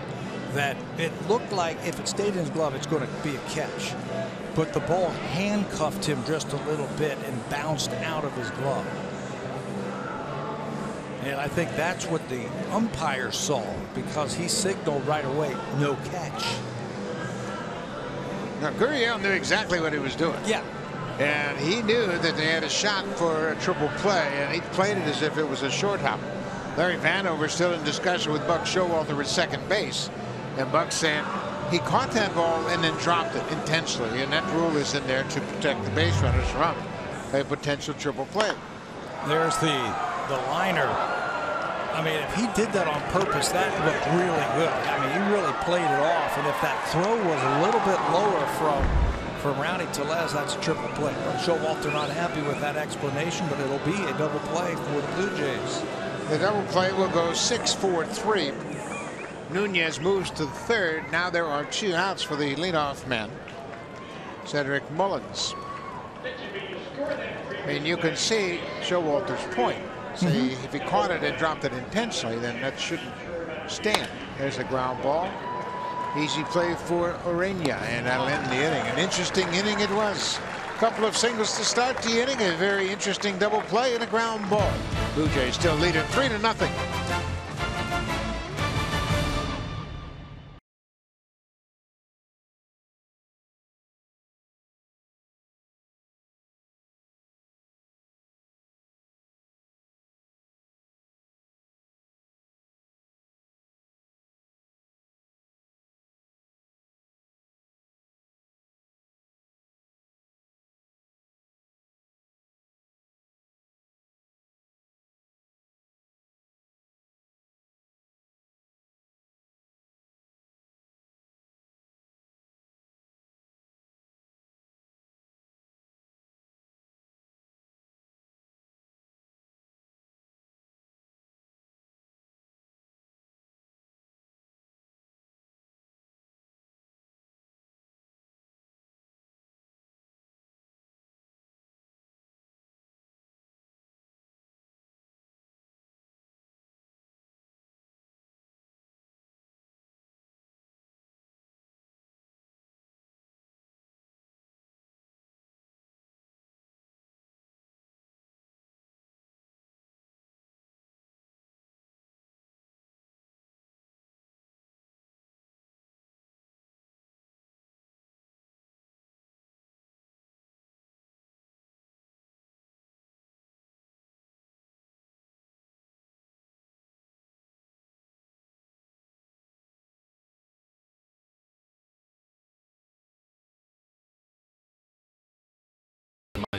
that it looked like if it stayed in his glove, it's going to be a catch. But the ball handcuffed him just a little bit and bounced out of his glove. And I think that's what the umpire saw, because he signaled right away, no catch. Now, Gurriel knew exactly what he was doing. Yeah. And he knew that they had a shot for a triple play, and he played it as if it was a short hop. Larry Vanover still in discussion with Buck Showalter at second base. And Buck saying he caught that ball and then dropped it intentionally. And that rule is in there to protect the base runners from a potential triple play. There's the liner. I mean, if he did that on purpose, that looked really good. I mean, he really played it off. And if that throw was a little bit lower from Rowdy Tellez, that's a triple play. Showalter not happy with that explanation, but it'll be a double play for the Blue Jays. The double play will go 6-4-3. Nunez moves to third. Now there are 2 outs for the leadoff man, Cedric Mullins. I mean, you can see Showalter's point. See, if he caught it and dropped it intentionally, then that shouldn't stand. There's a ground ball. Easy play for Orena, and that'll end the inning. An interesting inning it was. A couple of singles to start the inning. A very interesting double play and a ground ball. Blue Jays still lead it 3-0.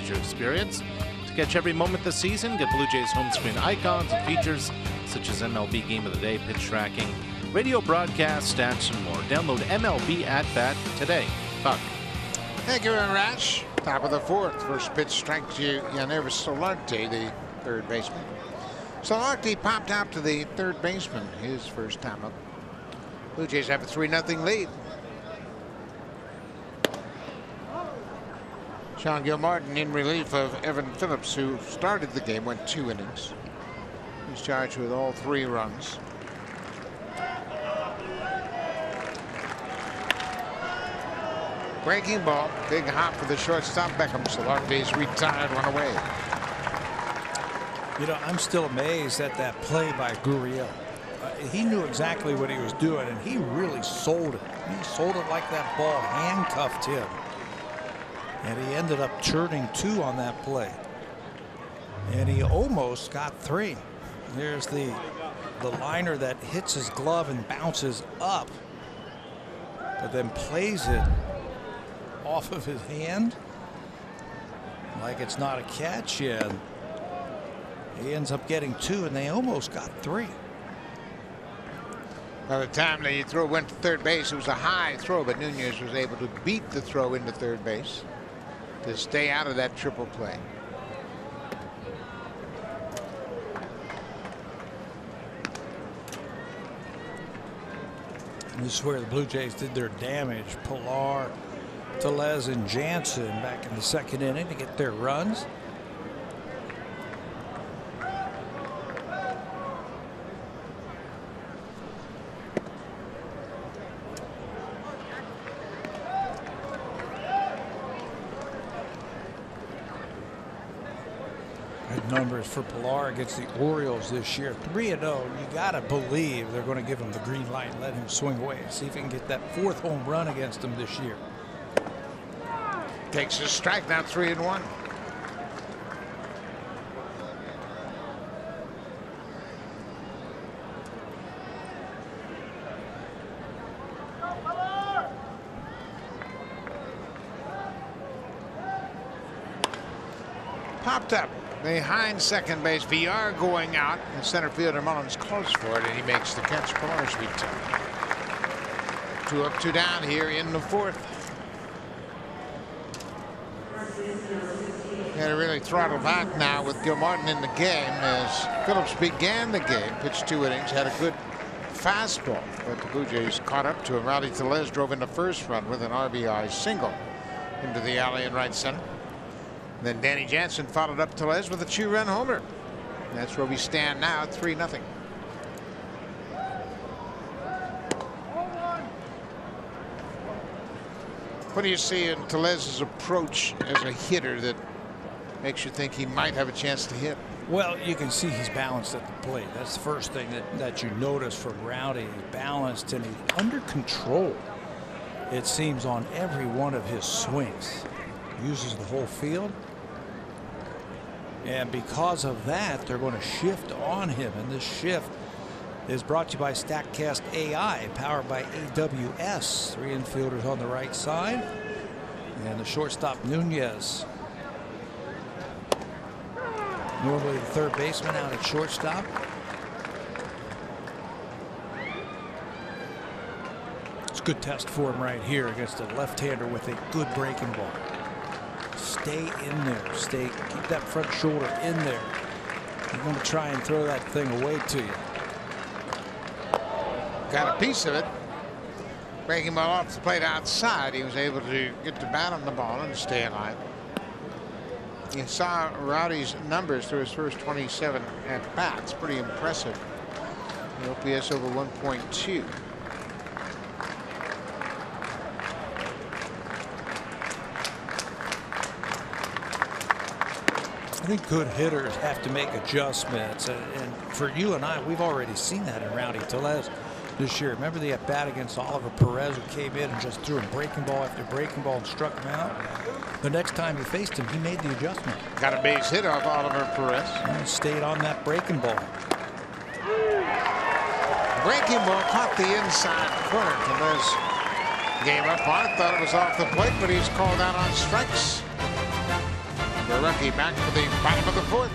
Your experience. To catch every moment this season, get Blue Jays home screen icons and features such as MLB Game of the Day, pitch tracking, radio broadcast, stats, and more. Download MLB at Bat today. Buck. Thank you, Rash. Top of the 4th. First pitch strikes Yannier Solarte, the third baseman. Solarte popped out to the third baseman, his first time up. Blue Jays have a 3-0 lead. Sean Gilmartin in relief of Evan Phillips, who started the game, went 2 innings. He's charged with all 3 runs. Breaking ball, big hop for the shortstop Beckham. Solarte's retired, one away. You know, I'm still amazed at that play by Gurriel. He knew exactly what he was doing, and he really sold it. He sold it like that ball handcuffed him. And he ended up turning 2 on that play. And he almost got 3. There's the liner that hits his glove and bounces up, but then plays it off of his hand like it's not a catch yet. He ends up getting 2, and they almost got 3. By the time the throw went to third base, it was a high throw, but Nunez was able to beat the throw into third base to stay out of that triple play. This is where the Blue Jays did their damage. Pilar Tellez and Jansen back in the second inning to get their runs. Good numbers for Pilar against the Orioles this year. 3-0. You got to believe they're going to give him the green light and let him swing away and see if he can get that 4th home run against them this year. Takes a strike, now 3-1. Popped up behind second base. VR going out, and center fielder Mullins calls for it, and he makes the catch. Pilar's beat up. 2 up, 2 down here in the 4th. Got to really throttle back now with Gilmartin in the game as Phillips began the game. Pitched 2 innings, had a good fastball, but the Blue Jays caught up to him. Rowdy Tellez drove in the first run with an RBI single into the alley in right center. Then Danny Jansen followed up Tellez with a 2-run homer. And that's where we stand now, 3-0. What do you see in Tellez's approach as a hitter that makes you think he might have a chance to hit? Well, you can see he's balanced at the plate. That's the first thing that you notice from Rowdy. He's balanced and he's under control, it seems, on every one of his swings. Uses the whole field. And because of that, they're going to shift on him. And this shift is brought to you by StatCast AI, powered by AWS. 3 infielders on the right side. And the shortstop, Nunez. Normally the third baseman out at shortstop. It's a good test for him right here against a left-hander with a good breaking ball. Stay in there. Keep that front shoulder in there. You're going to try and throw that thing away to you. Got a piece of it. Breaking ball off the plate outside. He was able to get the bat on the ball and stay alive. You saw Rowdy's numbers through his first 27 at bats. Pretty impressive. The OPS over 1.2. I think good hitters have to make adjustments, and for you and I, we've already seen that in Rowdy Tellez this year. Remember the at bat against Oliver Perez, who came in and just threw him breaking ball after breaking ball and struck him out. The next time he faced him, he made the adjustment. Got a base hit off Oliver Perez. And stayed on that breaking ball. Breaking ball caught the inside corner. Tellez gave up on it, thought it was off the plate, but he's called out on strikes. The rookie back for the bottom of the 4th.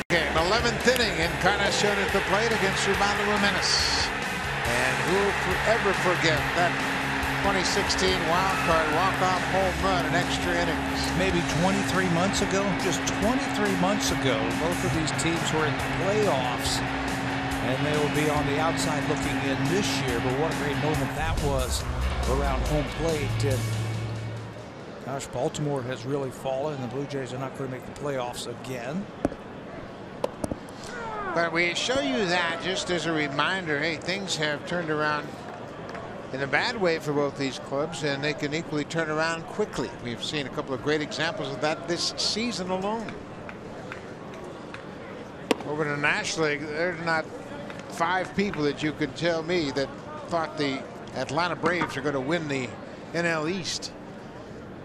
game, 11th inning, Encarnacion at the plate against Ubaldo Jimenez. And who'll ever forget that 2016 wild card walk-off home run in extra innings? Maybe 23 months ago, just 23 months ago, both of these teams were in the playoffs, and they will be on the outside looking in this year. But what a great moment that was around home plate. And gosh, Baltimore has really fallen. The Blue Jays are not going to make the playoffs again. But we show you that just as a reminder, hey, things have turned around in a bad way for both these clubs, and they can equally turn around quickly. We've seen a couple of great examples of that this season alone. Over in the National League, there's not 5 people that you could tell me that thought the Atlanta Braves are going to win the NL East.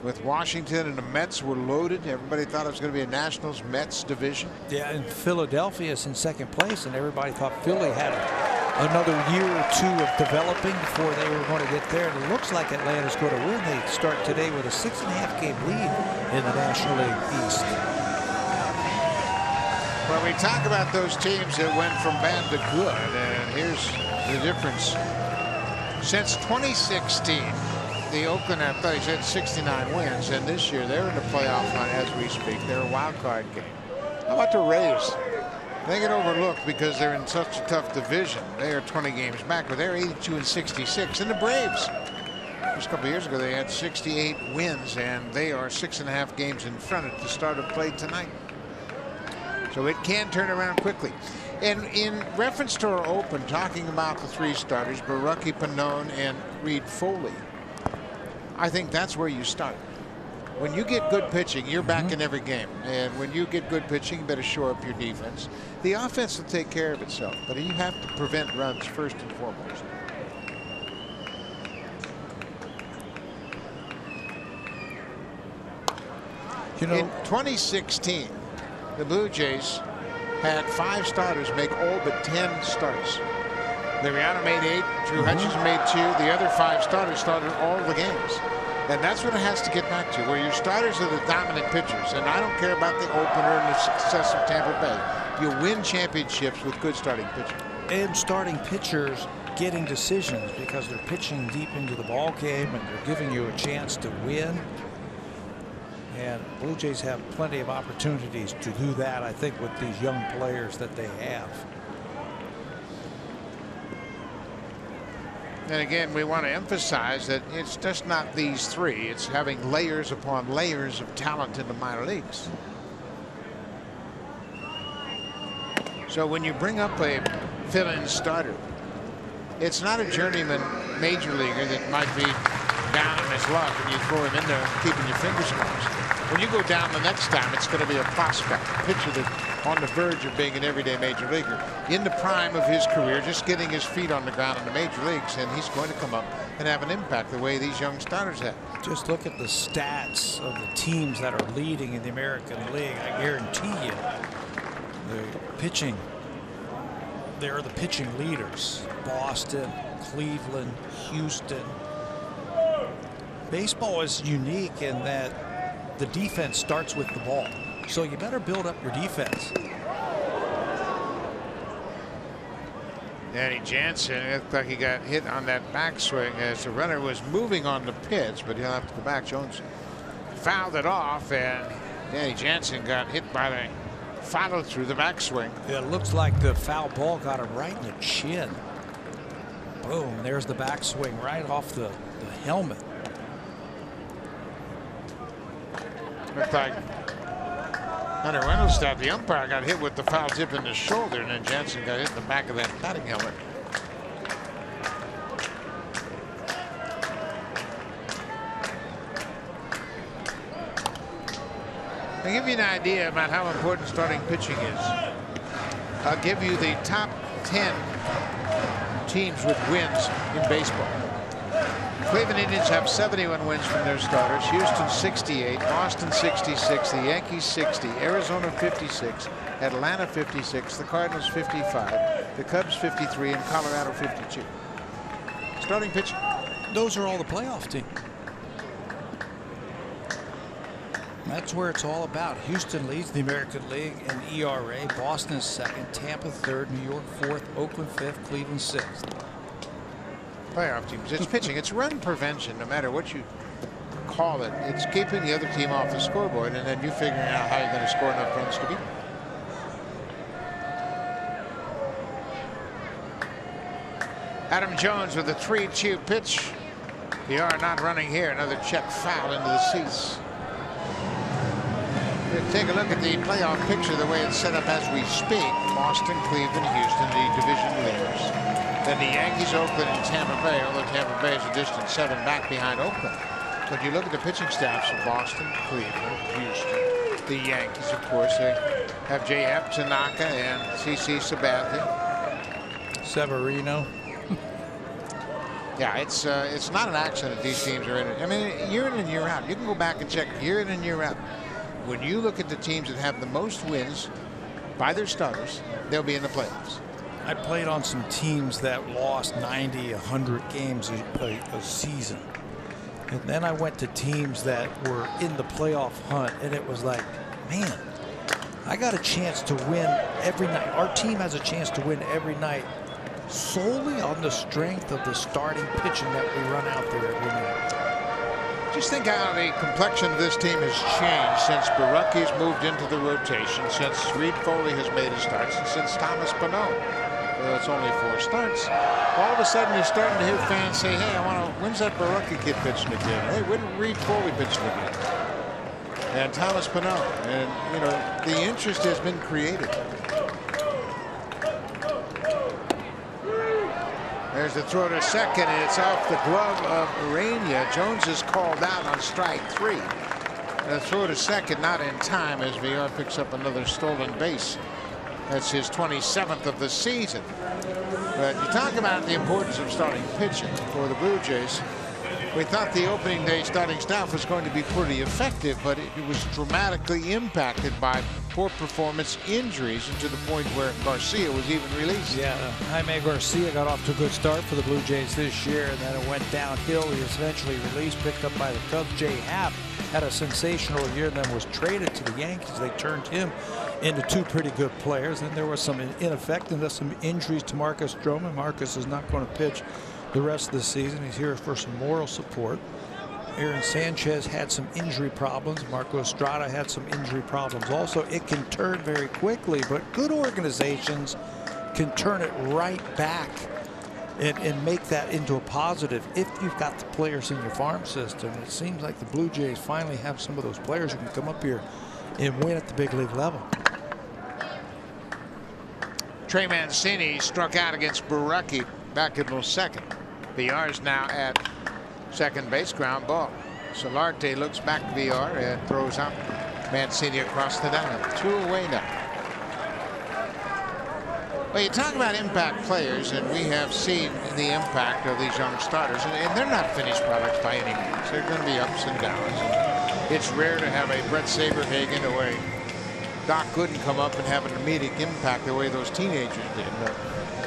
With Washington and the Mets were loaded, everybody thought it was going to be a Nationals-Mets division. Yeah, and Philadelphia is in second place, and everybody thought Philly had another year or 2 of developing before they were going to get there. And it looks like Atlanta's going to win. They start today with a 6.5 game lead in the National League East. Well, we talk about those teams that went from bad to good, and here's the difference. Since 2016, the Oakland Athletics had 69 wins, and this year they're in the playoff hunt as we speak. They're a wild card game. How about the Rays? They get overlooked because they're in such a tough division. They are 20 games back, but they're 82 and 66. And the Braves, just a couple of years ago, they had 68 wins, and they are 6.5 games in front at the start of play tonight. So it can turn around quickly. And in reference to our open, talking about the 3 starters, Barucki, Pannone, and Reed Foley, I think that's where you start. When you get good pitching, you're back in every game. And when you get good pitching, you better shore up your defense. The offense will take care of itself, but you have to prevent runs first and foremost. You know, in 2016, the Blue Jays had 5 starters make all but 10 starts. Liriano made 8, Drew Hutchins made 2. The other 5 starters started all the games. And that's what it has to get back to, where your starters are the dominant pitchers. And I don't care about the opener and the success of Tampa Bay. You win championships with good starting pitching. And starting pitchers getting decisions because they're pitching deep into the ball game and they're giving you a chance to win. And Blue Jays have plenty of opportunities to do that, I think, with these young players that they have. And again, we want to emphasize that it's just not these 3. It's having layers upon layers of talent in the minor leagues. So when you bring up a fill-in starter, it's not a journeyman major leaguer that might be down on his luck and you throw him in there keeping your fingers crossed. When you go down the next time, it's going to be a prospect, a pitcher that's on the verge of being an everyday major leaguer, in the prime of his career, just getting his feet on the ground in the major leagues, and he's going to come up and have an impact the way these young starters have. Just look at the stats of the teams that are leading in the American League. I guarantee you, the pitching, they're the pitching leaders. Boston, Cleveland, Houston. Baseball is unique in that the defense starts with the ball. So you better build up your defense. Danny Jansen, it looked like he got hit on that backswing as the runner was moving on the pitch, but he'll have to go back. Jones fouled it off, and Danny Jansen got hit by the follow through the backswing. It looks like the foul ball got him right in the chin. Boom, there's the backswing right off the helmet. Looked like Hunter Wendelstedt, the umpire, got hit with the foul tip in the shoulder, and then Jansen got hit in the back of that batting helmet. To give you an idea about how important starting pitching is, I'll give you the top 10 teams with wins in baseball. Cleveland Indians have 71 wins from their starters. Houston 68, Boston 66, the Yankees 60, Arizona 56, Atlanta 56, the Cardinals 55, the Cubs 53, and Colorado 52. Starting pitching. Those are all the playoff teams. That's where it's all about. Houston leads the American League in ERA. Boston is second. Tampa third. New York fourth. Oakland fifth. Cleveland sixth. Playoff teams. It's pitching. It's run prevention, no matter what you call it. It's keeping the other team off the scoreboard, and then you figuring out how you're going to score enough runs to beat them. Adam Jones with a 3-2 pitch. BR not running here. Another check foul into the seats. Take a look at the playoff picture, the way it's set up as we speak. Boston, Cleveland, Houston, the division leaders. Then the Yankees, Oakland, and Tampa Bay, although Tampa Bay is a distant 7 back behind Oakland. But you look at the pitching staffs of Boston, Cleveland, Houston, the Yankees, of course. They have J.F. Tanaka and C.C. Sabathia. Severino. Yeah, it's not an accident these teams are in it. I mean, year in and year out. You can go back and check year in and year out. When you look at the teams that have the most wins by their starters, they'll be in the playoffs. I played on some teams that lost 90, 100 games a season. And then I went to teams that were in the playoff hunt, and it was like, man, I got a chance to win every night. Our team has a chance to win every night solely on the strength of the starting pitching that we run out there every night. Just think how the complexion of this team has changed since Baracchi's moved into the rotation, since Reed Foley has made his starts, and since Thomas Pannone. Well, it's only 4 starts. All of a sudden, you're starting to hear fans say, hey, when's that Baracchi kid pitching again? Hey, when Reed Foley pitching again? And Thomas Pannone. And, you know, the interest has been created. There's the throw to second, and it's off the glove of Urania. Jones is called out on strike 3. The throw to second not in time as VR picks up another stolen base. That's his 27th of the season. But you talk about the importance of starting pitching for the Blue Jays. We thought the opening day starting staff was going to be pretty effective, but it was dramatically impacted by poor performance, injuries, and to the point where Garcia was even released. Yeah, Jaime Garcia got off to a good start for the Blue Jays this year, and then it went downhill. He was eventually released, picked up by the Cubs. Jay Happ had a sensational year, and then was traded to the Yankees. They turned him into 2 pretty good players. And there was some ineffectiveness, some injuries to Marcus Stroman. Marcus is not going to pitch the rest of the season. He's here for some moral support. Aaron Sanchez had some injury problems. Marco Estrada had some injury problems also. It can turn very quickly, but good organizations can turn it right back and make that into a positive if you've got the players in your farm system. It seems like the Blue Jays finally have some of those players who can come up here and win at the big league level. Trey Mancini struck out against Baracchi back in second. VR is now at second base, ground ball. Solarte looks back to VR and throws out Mancini across the diamond. 2 away now. Well, you talk about impact players, and we have seen the impact of these young starters, and they're not finished products by any means. They're going to be ups and downs. And it's rare to have a Brett Saberhagen or a Doc Gooden come up and have an immediate impact the way those teenagers did. But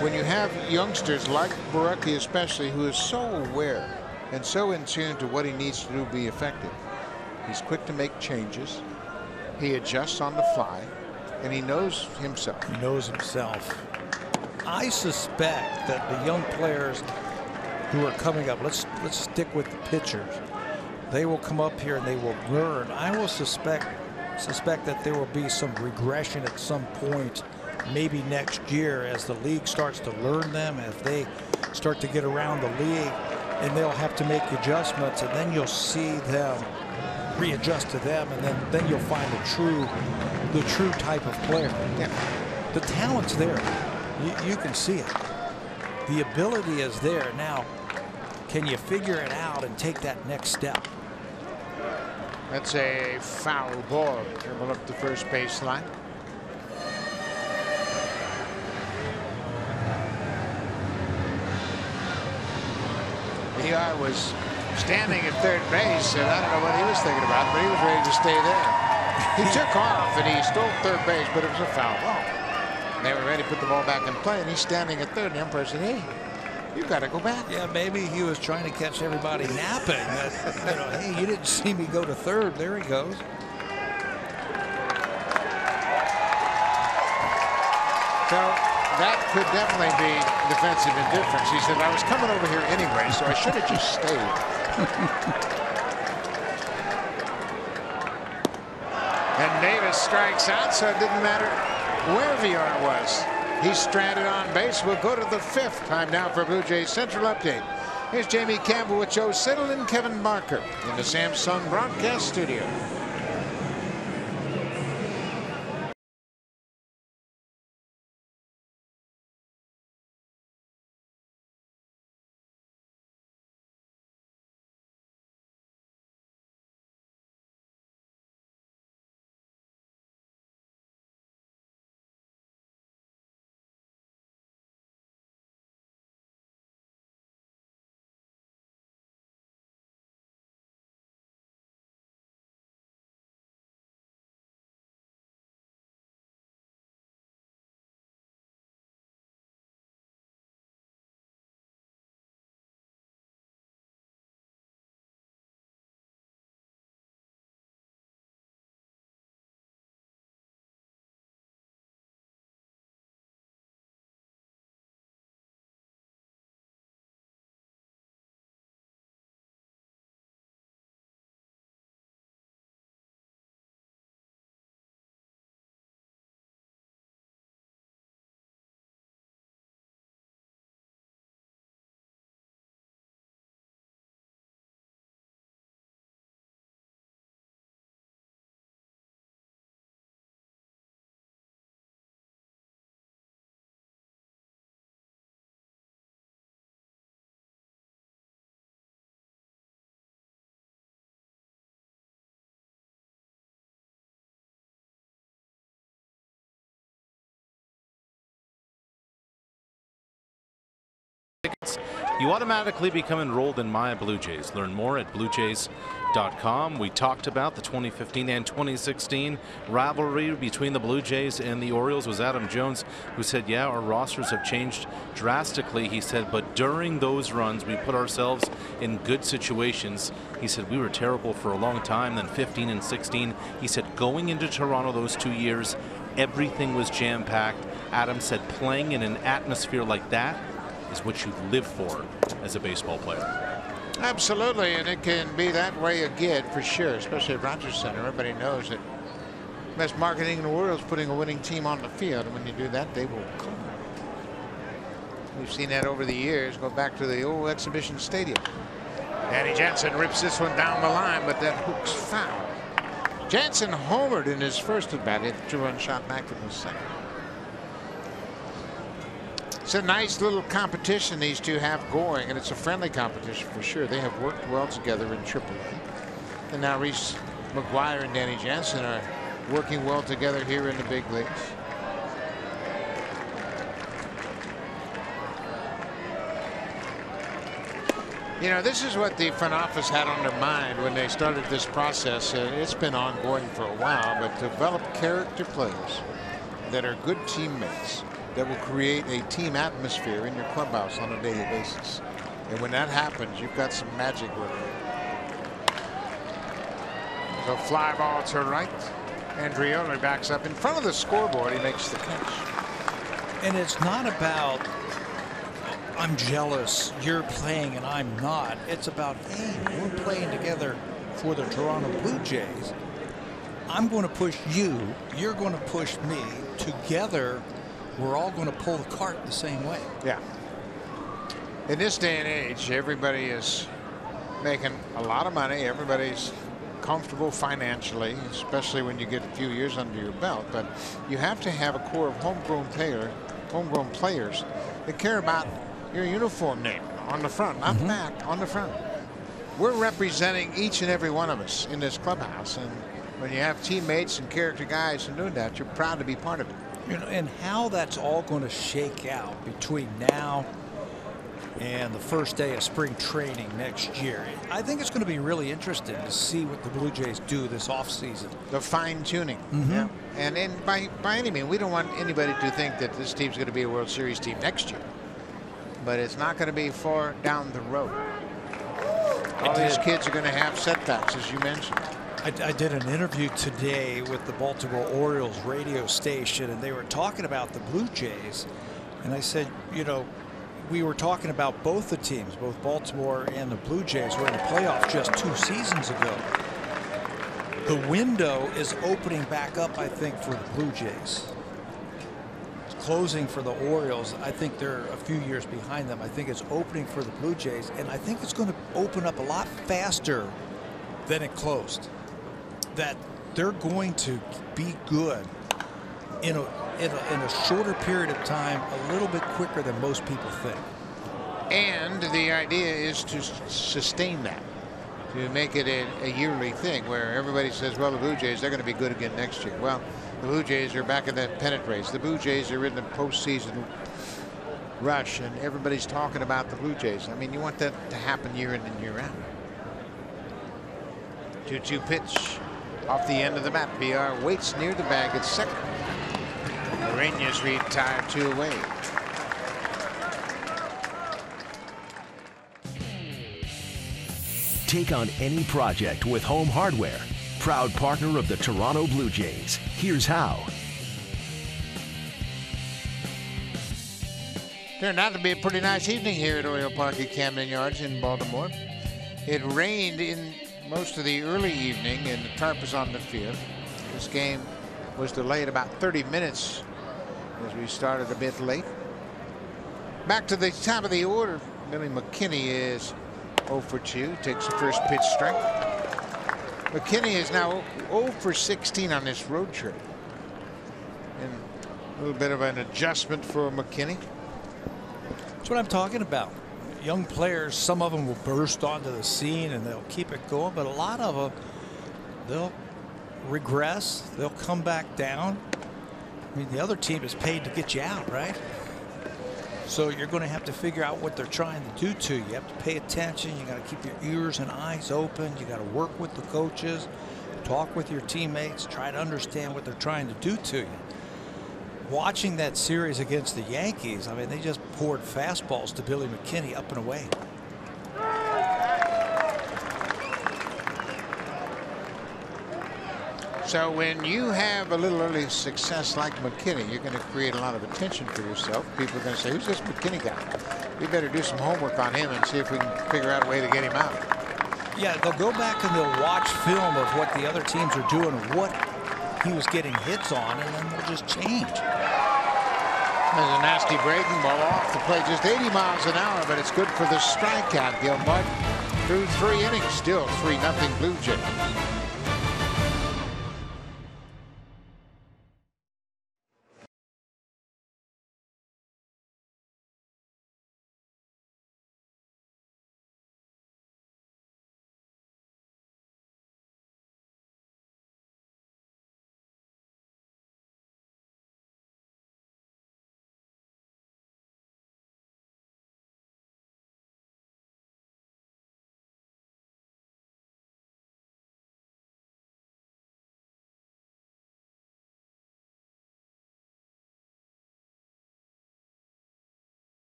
when you have youngsters like Baracchi especially, who is so aware and so in tune to what he needs to do to be effective, he's quick to make changes. He adjusts on the fly, and he knows himself. He knows himself. I suspect that the young players who are coming up, let's stick with the pitchers. They will come up here and they will learn. I will suspect that there will be some regression at some point, maybe next year, as the league starts to learn them, as they start to get around the league, and they'll have to make adjustments, and then you'll see them readjust to them, and then you'll find the true type of player. Yeah. The talent's there. You can see it. The ability is there. Now, can you figure it out and take that next step? That's a foul ball. Dribble up the first baseline. Eli was standing at third base, and I don't know what he was thinking about, but he was ready to stay there. He took off and he stole third base, but it was a foul ball. They were ready to put the ball back in play, and he's standing at third. And the umpire said, "Hey, you got to go back." Yeah, maybe he was trying to catch everybody napping. Hey, you didn't see me go to third. There he goes. So that could definitely be defensive indifference. He said, I was coming over here anyway, so I should have just stayed. And Davis strikes out, so it didn't matter where VR was. He's stranded on base. We'll go to the 5th. Time now for Blue Jays Central Update. Here's Jamie Campbell with Joe Siddle and Kevin Barker in the Samsung broadcast studio. You automatically become enrolled in My Blue Jays. Learn more at bluejays.com. We talked about the 2015 and 2016 rivalry between the Blue Jays and the Orioles. Was Adam Jones, who said, yeah, our rosters have changed drastically. He said, but during those runs, we put ourselves in good situations. He said, we were terrible for a long time, then 15 and 16. He said, going into Toronto those 2 years, everything was jam-packed. Adam said, playing in an atmosphere like that is what you live for as a baseball player. Absolutely, and it can be that way again for sure, especially at Rogers Center. Everybody knows that best marketing in the world is putting a winning team on the field, and when you do that, they will come. We've seen that over the years. Go back to the old exhibition stadium. Danny Jansen rips this one down the line, but that hook's foul. Jansen homered in his first at bat. Hit the 2-run shot back in the second. It's a nice little competition these two have going, and it's a friendly competition for sure. They have worked well together in AAA. And now Reese McGuire and Danny Jansen are working well together here in the big leagues. You know, this is what the front office had on their mind when they started this process. It's been ongoing for a while, but develop character players that are good teammates, that will create a team atmosphere in your clubhouse on a daily basis. And when that happens, you've got some magic working. So fly ball to right. Andrioli backs up in front of the scoreboard. He makes the catch. And it's not about, I'm jealous, you're playing and I'm not. It's about, hey, we're playing together for the Toronto Blue Jays. I'm going to push you. You're going to push me. Together, we're all going to pull the cart the same way. Yeah. In this day and age, everybody is making a lot of money. Everybody's comfortable financially, especially when you get a few years under your belt. But you have to have a core of homegrown players that care about your uniform name on the front, not the back, on the front. We're representing each and every one of us in this clubhouse, and when you have teammates and character guys and doing that, you're proud to be part of it. You know, and how that's all going to shake out between now and the first day of spring training next year, I think it's going to be really interesting to see what the Blue Jays do this offseason. The fine-tuning. Yeah. And by any means, we don't want anybody to think that this team's going to be a World Series team next year. But it's not going to be far down the road. All these kids are going to have setbacks, as you mentioned. I did an interview today with the Baltimore Orioles radio station, and they were talking about the Blue Jays. And I said, you know, we were talking about both the teams, both Baltimore and the Blue Jays were in the playoffs just 2 seasons ago. The window is opening back up, I think, for the Blue Jays. It's closing for the Orioles. I think they're a few years behind them. I think it's opening for the Blue Jays, and I think it's going to open up a lot faster than it closed. That they're going to be good in a shorter period of time, a little bit quicker than most people think. And the idea is to sustain that, to make it a yearly thing where everybody says, well, the Blue Jays, they're going to be good again next year. Well, the Blue Jays are back in that pennant race. The Blue Jays are in the postseason rush, and everybody's talking about the Blue Jays. I mean, you want that to happen year in and year out. 2-2 pitch off the end of the bat. BR waits near the bag at second. Ureña's retired 2 away. Take on any project with Home Hardware. Proud partner of the Toronto Blue Jays. Here's how. Turned out to be a pretty nice evening here at Oriole Park at Camden Yards in Baltimore. It rained in most of the early evening, and the tarp was on the field. This game was delayed about 30 minutes as we started a bit late. Back to the top of the order. Billy McKinney is 0 for 2, takes the first pitch strike. McKinney is now 0 for 16 on this road trip. And a little bit of an adjustment for McKinney. That's what I'm talking about. Young players, some of them will burst onto the scene and they'll keep it going, but a lot of them, they'll regress, they'll come back down. I mean, the other team is paid to get you out, right? So you're going to have to figure out what they're trying to do to you. You have to pay attention. You got to keep your ears and eyes open. You got to work with the coaches, talk with your teammates, try to understand what they're trying to do to you. Watching that series against the Yankees, I mean, they just poured fastballs to Billy McKinney up and away. So when you have a little early success like McKinney, you're going to create a lot of attention for yourself. People are going to say, who's this McKinney guy? We better do some homework on him and see if we can figure out a way to get him out. Yeah, they'll go back and they'll watch film of what the other teams are doing, what he was getting hits on, and then they'll just change. There's a nasty breaking ball off the plate, just 80 miles an hour, but it's good for the strikeout. Gil Martin through 3 innings, still 3-0 Blue Jays.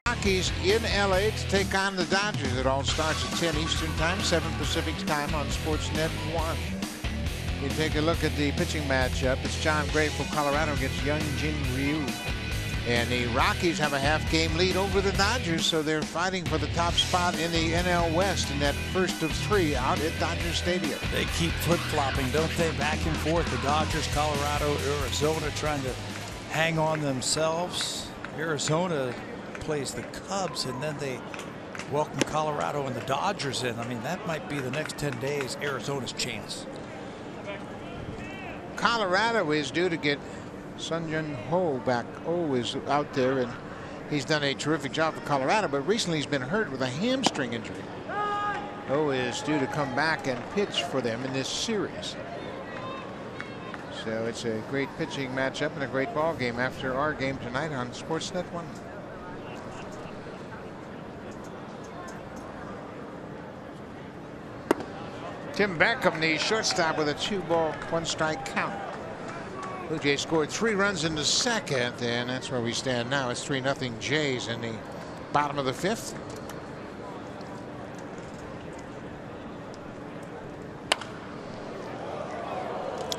Rockies in LA to take on the Dodgers. It all starts at 10 Eastern time, 7 Pacific time on Sportsnet 1. You take a look at the pitching matchup. It's John Gray from Colorado against Young Jin Ryu And the Rockies have a half-game lead over the Dodgers, so they're fighting for the top spot in the NL West in that first of 3 out at Dodger Stadium. They keep flip-flopping, don't they? Back and forth. The Dodgers, Colorado, Arizona trying to hang on themselves. Arizona plays the Cubs, and then they welcome Colorado and the Dodgers in. I mean, that might be the next 10 days Arizona's chance. Colorado is due to get Sun Jun Ho back. Oh is out there, and he's done a terrific job for Colorado, but recently he's been hurt with a hamstring injury. Oh is due to come back and pitch for them in this series. So it's a great pitching matchup and a great ball game after our game tonight on Sportsnet 1. Tim Beckham, the shortstop, with a 2-ball, 1-strike count. Blue Jays scored 3 runs in the second, and that's where we stand now. It's 3-0 Jays in the bottom of the 5th.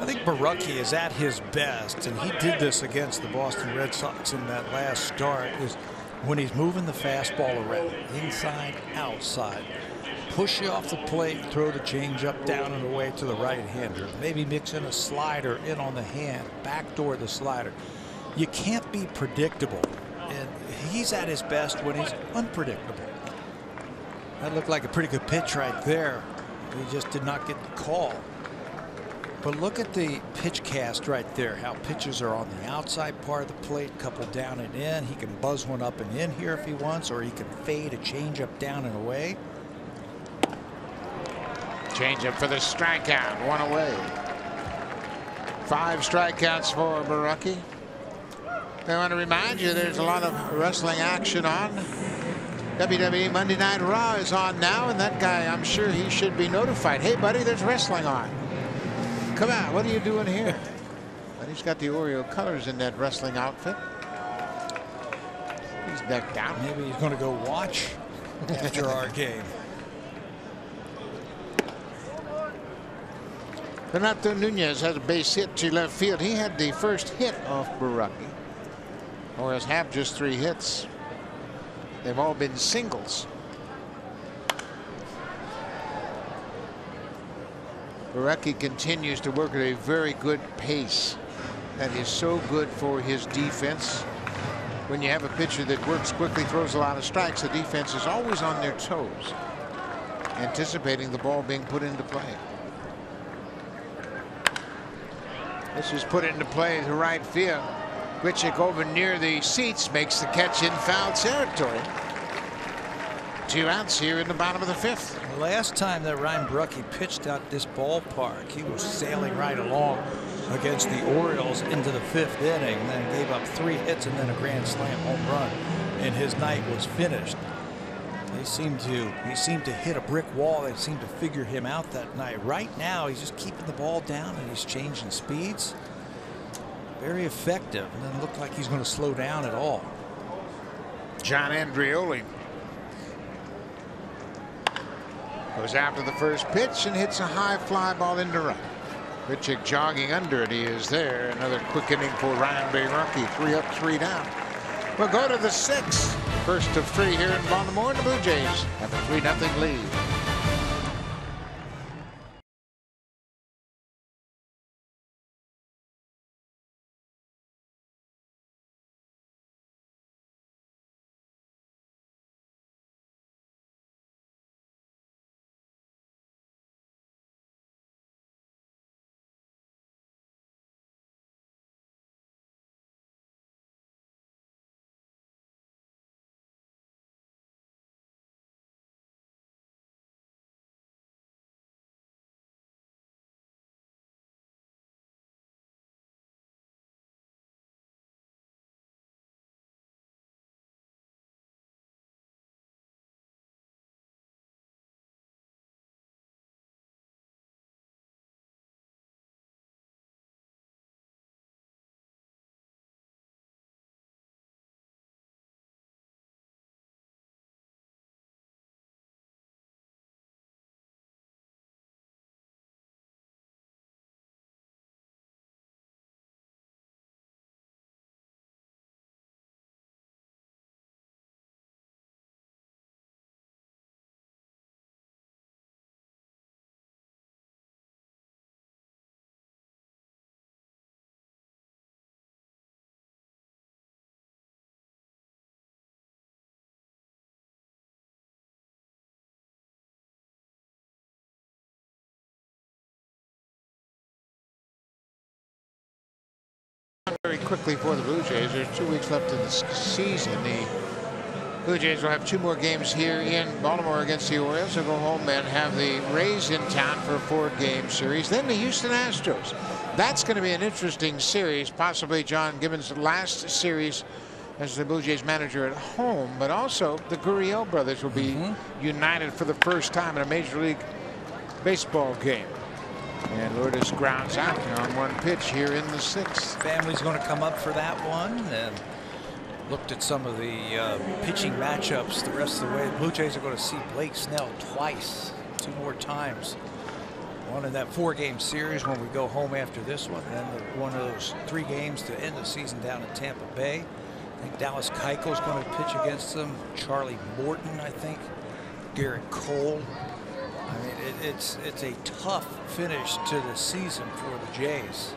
I think Barucki is at his best, and he did this against the Boston Red Sox in that last start, is when he's moving the fastball around, inside, outside. Push you off the plate, throw the changeup down and away to the right-hander. Maybe mix in a slider in on the hand, backdoor the slider. You can't be predictable, and he's at his best when he's unpredictable. That looked like a pretty good pitch right there. He just did not get the call. But look at the pitch cast right there, how pitches are on the outside part of the plate, couple down and in. He can buzz one up and in here if he wants, or he can fade a changeup down and away. Changeup for the strikeout, 1 away. 5 strikeouts for Barucki. I want to remind you there's a lot of wrestling action on. WWE Monday Night Raw is on now, and that guy, I'm sure he should be notified. Hey, buddy, there's wrestling on. Come on, what are you doing here? But he's got the Oriole colors in that wrestling outfit. He's decked out. Maybe he's going to go watch after our game. Renato Nunez has a base hit to left field. He had the first hit off Barucki. Orioles have just 3 hits. They've all been singles. Barucki continues to work at a very good pace. That is so good for his defense. When you have a pitcher that works quickly, throws a lot of strikes, the defense is always on their toes, anticipating the ball being put into play. This is put into play to right field. Grichuk over near the seats makes the catch in foul territory. 2 outs here in the bottom of the 5th. The last time that Ryan Barucki pitched out this ballpark, he was sailing right along against the Orioles into the 5th inning, and then gave up 3 hits and then a grand slam home run, and his night was finished. He seemed to hit a brick wall. They seemed to figure him out that night. Right now, he's just keeping the ball down and he's changing speeds. Very effective, and doesn't look like he's going to slow down at all. John Andreoli goes after the first pitch and hits a high fly ball into right. Grichuk jogging under it. He is there. Another quick inning for Ryan Barucki. 3 up, 3 down. We'll go to the 6th. First of 3 here in Baltimore, and the Blue Jays have a 3-0 lead. very quickly for the Blue Jays. There's 2 weeks left in the season. The Blue Jays will have 2 more games here in Baltimore against the Orioles. They'll go home and have the Rays in town for a 4-game series. Then the Houston Astros. That's going to be an interesting series. Possibly John Gibbons' last series as the Blue Jays manager at home. But also the Gurriel brothers will be united for the first time in a Major League Baseball game. And Lourdes grounds out on 1 pitch here in the 6th. Family's going to come up for that one. And looked at some of the pitching matchups the rest of the way. The Blue Jays are going to see Blake Snell twice, 2 more times. One in that 4-game series when we go home after this one, and then one of those 3 games to end the season down in Tampa Bay. I think Dallas Keuchel's going to pitch against them. Charlie Morton, I think. Garrett Cole. I mean, it's a tough finish to the season for the Jays.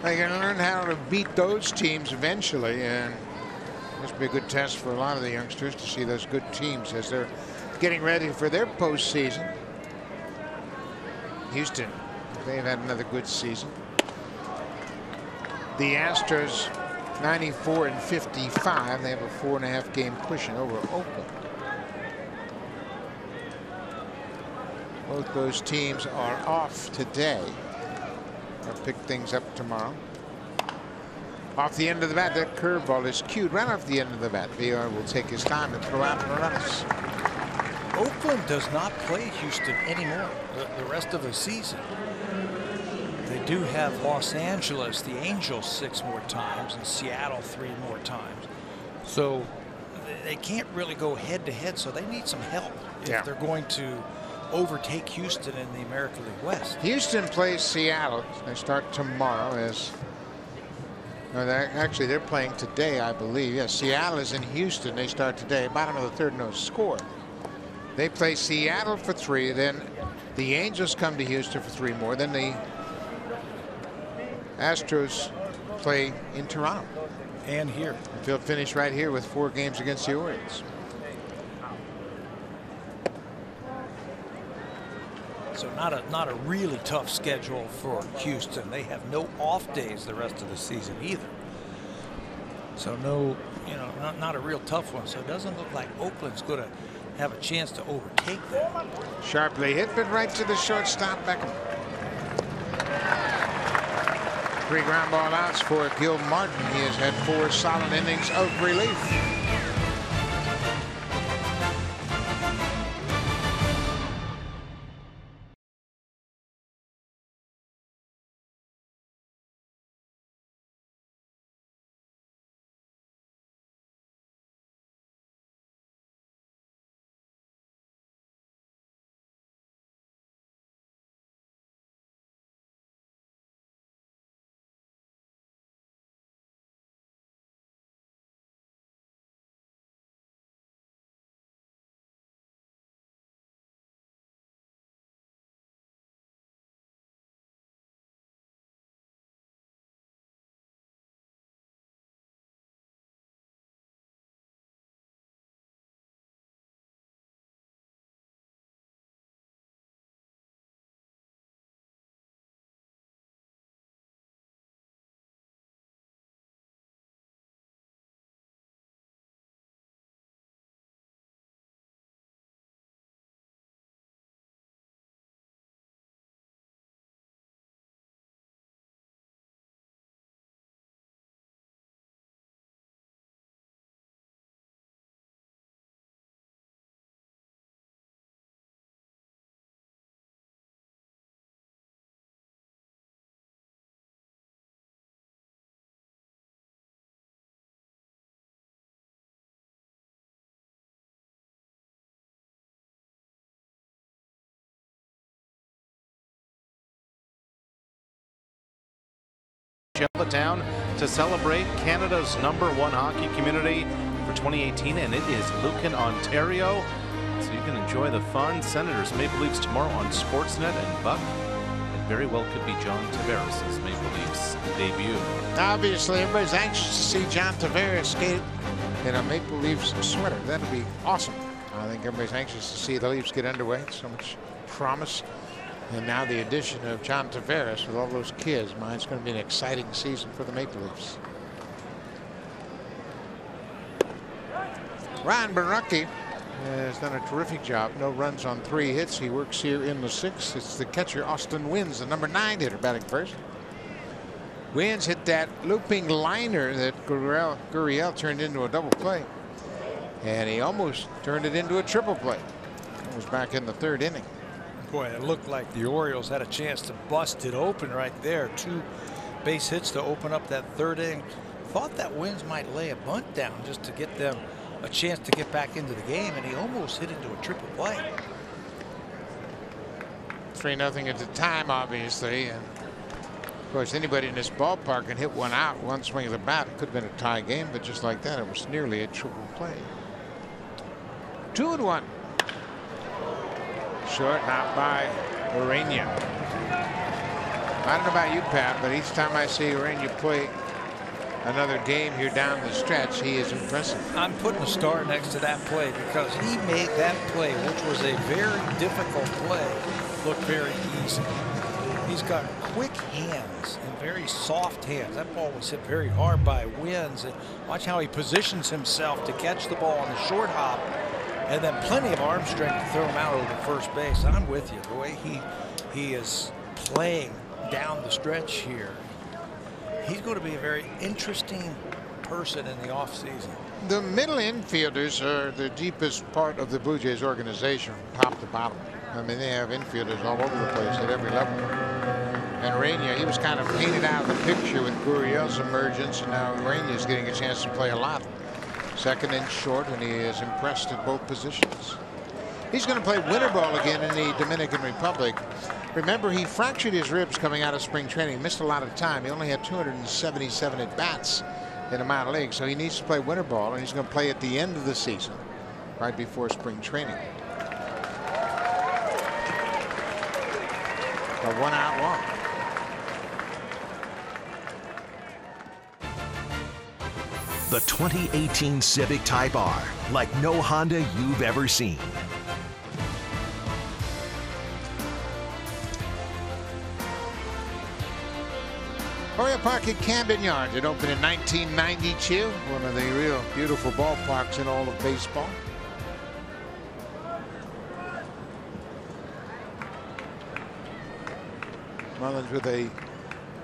They can learn how to beat those teams eventually, and this will be a good test for a lot of the youngsters to see those good teams as they're getting ready for their postseason. Houston, they've had another good season. The Astros 94-55. They have a 4.5 game cushion over Oakland. Both those teams are off today. They'll pick things up tomorrow. Off the end of the bat, that curveball is cued right off the end of the bat. VR will take his time and throw out Morales. Oakland does not play Houston anymore the rest of the season. They do have Los Angeles, the Angels, 6 more times, and Seattle 3 more times. So they can't really go head to head, so they need some help if they're going to overtake Houston in the American League West. Houston plays Seattle. They start tomorrow. Actually, they're playing today, I believe. Yes, Seattle is in Houston. They start today. Bottom of the 3rd, no score. They play Seattle for 3. Then the Angels come to Houston for 3 more. Then the Astros play in Toronto. And here. They'll finish right here with 4 games against the Orioles. So not a really tough schedule for Houston. They have no off days the rest of the season either. So not a real tough one. So it doesn't look like Oakland's going to have a chance to overtake them. Sharply hit, but right to the shortstop, Beckham. 3 ground ball outs for Gil Martin. He has had 4 solid innings of relief. Town to celebrate Canada's #1 hockey community for 2018, and it is Lucan, Ontario. So you can enjoy the fun. Senators Maple Leafs tomorrow on Sportsnet, and Buck, it very well could be John Tavares' Maple Leafs debut. Obviously, everybody's anxious to see John Tavares skate in a Maple Leafs sweater. That'd be awesome. I think everybody's anxious to see the Leafs get underway. So much promise And now the addition of John Tavares with all those kids. Man, it's going to be an exciting season for the Maple Leafs. Ryan Baracki has done a terrific job. No runs on 3 hits. He works here in the 6th. It's the catcher, Austin Wynns, the number 9 hitter, batting first. Wynns hit that looping liner that Gurriel turned into a double play. And he almost turned it into a triple play. It was back in the 3rd inning. Boy, it looked like the Orioles had a chance to bust it open right there. 2 base hits to open up that 3rd inning. Thought that Wynns might lay a bunt down just to get them a chance to get back into the game, and he almost hit into a triple play. 3-0 at the time, obviously. And of course, anybody in this ballpark can hit one out, one swing of the bat. It could have been a tie game, but just like that, it was nearly a triple play. 2-1. Short, not by Urania. I don't know about you, Pat, but each time I see Urania play another game here down the stretch, he is impressive. I'm putting a star next to that play because he made that play, which was a very difficult play, look very easy. He's got quick hands and very soft hands. That ball was hit very hard by Wynns, and watch how he positions himself to catch the ball on the short hop, and then plenty of arm strength to throw him out over first base. I'm with you. The way he is playing down the stretch here, he's going to be a very interesting person in the offseason. The middle infielders are the deepest part of the Blue Jays organization from top to bottom. I mean, they have infielders all over the place at every level. And Urania, he was kind of painted out of the picture with Gurriel's emergence, and now Urania's getting a chance to play a lot. Second and short, and he is impressed at both positions. He's going to play winter ball again in the Dominican Republic. Remember, he fractured his ribs coming out of spring training, missed a lot of time. He only had 277 at-bats in a minor league, so he needs to play winter ball, and he's going to play at the end of the season, right before spring training. A 1-out walk. The 2018 Civic Type R, like no Honda you've ever seen. Oriole Park at Camden Yards. It opened in 1992. One of the real beautiful ballparks in all of baseball. Marlins with a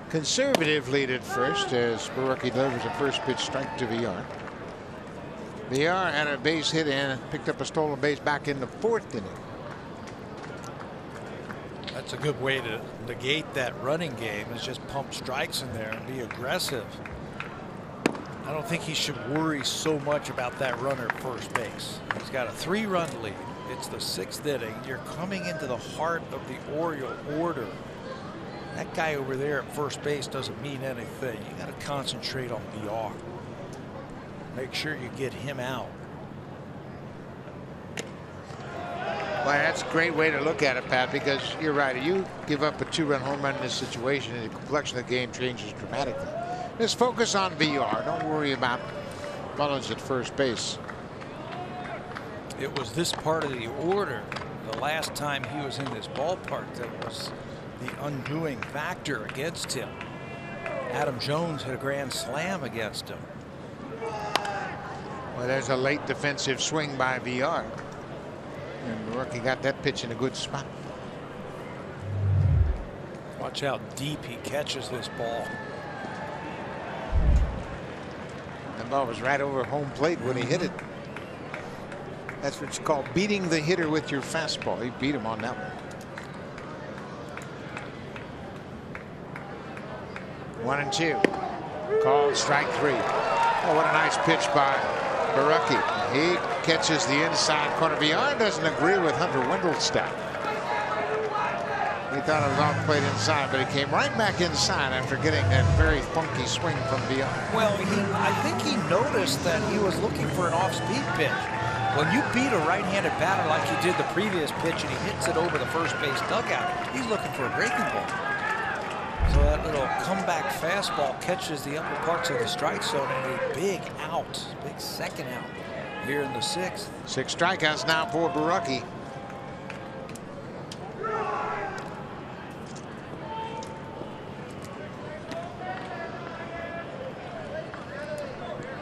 conservative lead at first as Baracki delivers a first pitch strike to VR. VR had a base hit and picked up a stolen base back in the 4th inning. That's a good way to negate that running game, is just pump strikes in there and be aggressive. I don't think he should worry so much about that runner at first base. He's got a 3-run lead. It's the 6th inning. You're coming into the heart of the Oriole order. That guy over there at first base doesn't mean anything. You got to concentrate on VR. Make sure you get him out. Well, that's a great way to look at it, Pat, because you're right. You give up a 2-run home run in this situation, and the complexion of the game changes dramatically. Just focus on VR. Don't worry about Mullins at first base. It was this part of the order the last time he was in this ballpark that was the undoing factor against him. Adam Jones hit a grand slam against him. Well, there's a late defensive swing by VR. And Rookie got that pitch in a good spot. Watch how deep he catches this ball. That ball was right over home plate when he hit it. That's what you call beating the hitter with your fastball. He beat him on that one. 1-2. Called strike 3. Oh, what a nice pitch by Baracki. He catches the inside corner. VR doesn't agree with Hunter Wendelstedt. He thought it was off plate inside, but he came right back inside after getting that very funky swing from VR. Well, I think he noticed that he was looking for an off-speed pitch. When you beat a right-handed batter like he did the previous pitch and he hits it over the first base dugout, he's looking for a breaking ball. So that little comeback fastball catches the upper parts of the strike zone, and a big out, big second out here in the 6th. 6 strikeouts now for Baracki.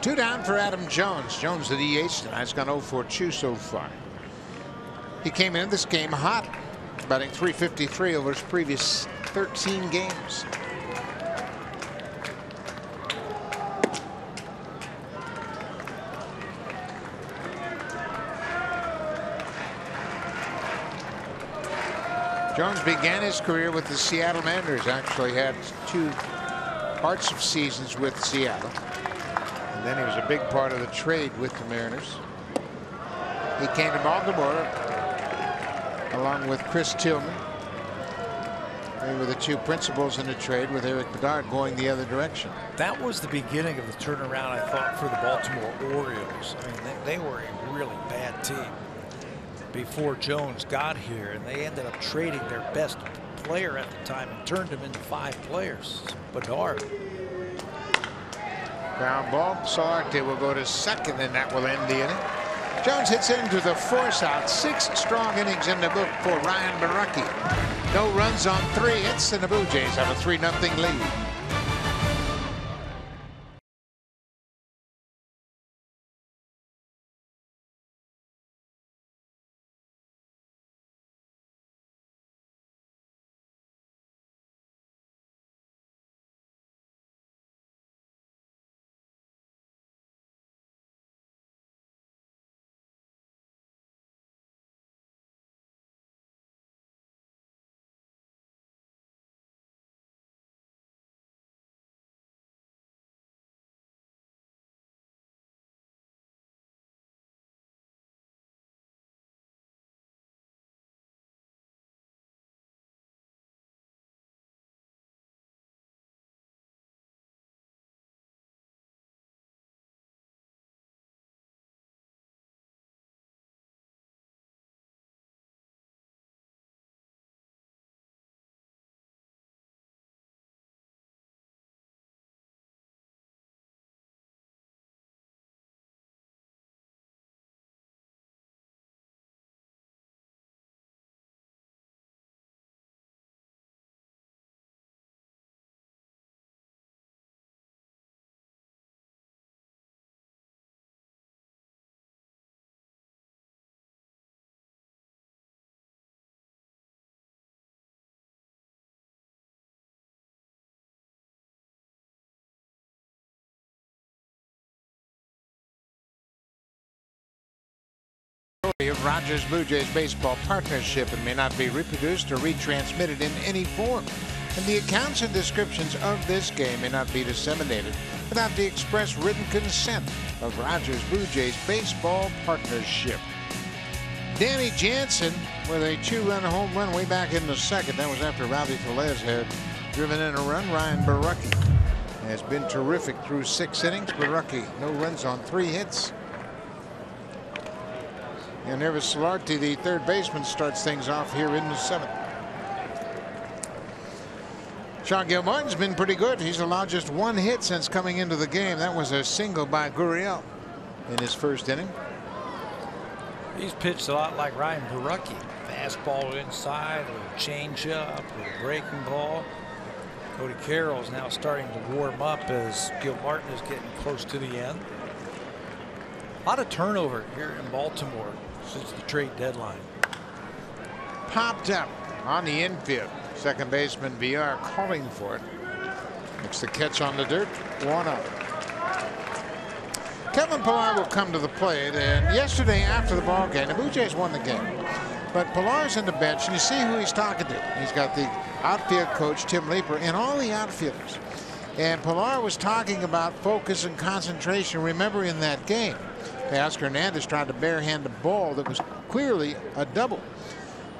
Two down for Adam Jones. Jones, the DH tonight, has gone 0 for 2 so far. He came into this game hot, batting .353 over his previous 13 games. Jones began his career with the Seattle Mariners. Actually had 2 parts of seasons with Seattle. And then he was a big part of the trade with the Mariners. He came to Baltimore along with Chris Tillman. They were the 2 principals in the trade, with Eric Bedard going the other direction. That was the beginning of the turnaround, I thought, for the Baltimore Orioles. I mean, they were a really bad team before Jones got here, and they ended up trading their best player at the time and turned him into 5 players. Bedard. Ground ball. Solarte will go to second, and that will end the inning. Jones hits into the force out. 6 strong innings in the book for Ryan Borucki. No runs on 3 hits, and the Blue Jays have a 3-0 lead. Of Rogers Blue Jays baseball partnership and may not be reproduced or retransmitted in any form. And the accounts and descriptions of this game may not be disseminated without the express written consent of Rogers Blue Jays baseball partnership. Danny Jansen with a 2-run home run way back in the second. That was after Rowdy Tellez had driven in a run. Ryan Borucki has been terrific through 6 innings. Borucki, no runs on 3 hits. And Nervis Solarte, the third baseman, starts things off here in the 7th. Sean Gilmartin's been pretty good. He's allowed just 1 hit since coming into the game. That was a single by Gurriel in his first inning. He's pitched a lot like Ryan Borucki. Fastball inside, a little changeup, a little breaking ball. Cody Carroll's now starting to warm up as Gilmartin is getting close to the end. A lot of turnover here in Baltimore since the trade deadline. Popped up on the infield. Second baseman VR calling for it. Makes the catch on the dirt. 1-0. Kevin Pillar will come to the plate, and yesterday after the ball game, the Blue Jays won the game. But Pillar's in the bench, and you see who he's talking to. He's got the outfield coach, Tim Leeper, and all the outfielders. And Pillar was talking about focus and concentration. Remember in that game, Teoscar Hernandez tried to barehand a ball that was clearly a double.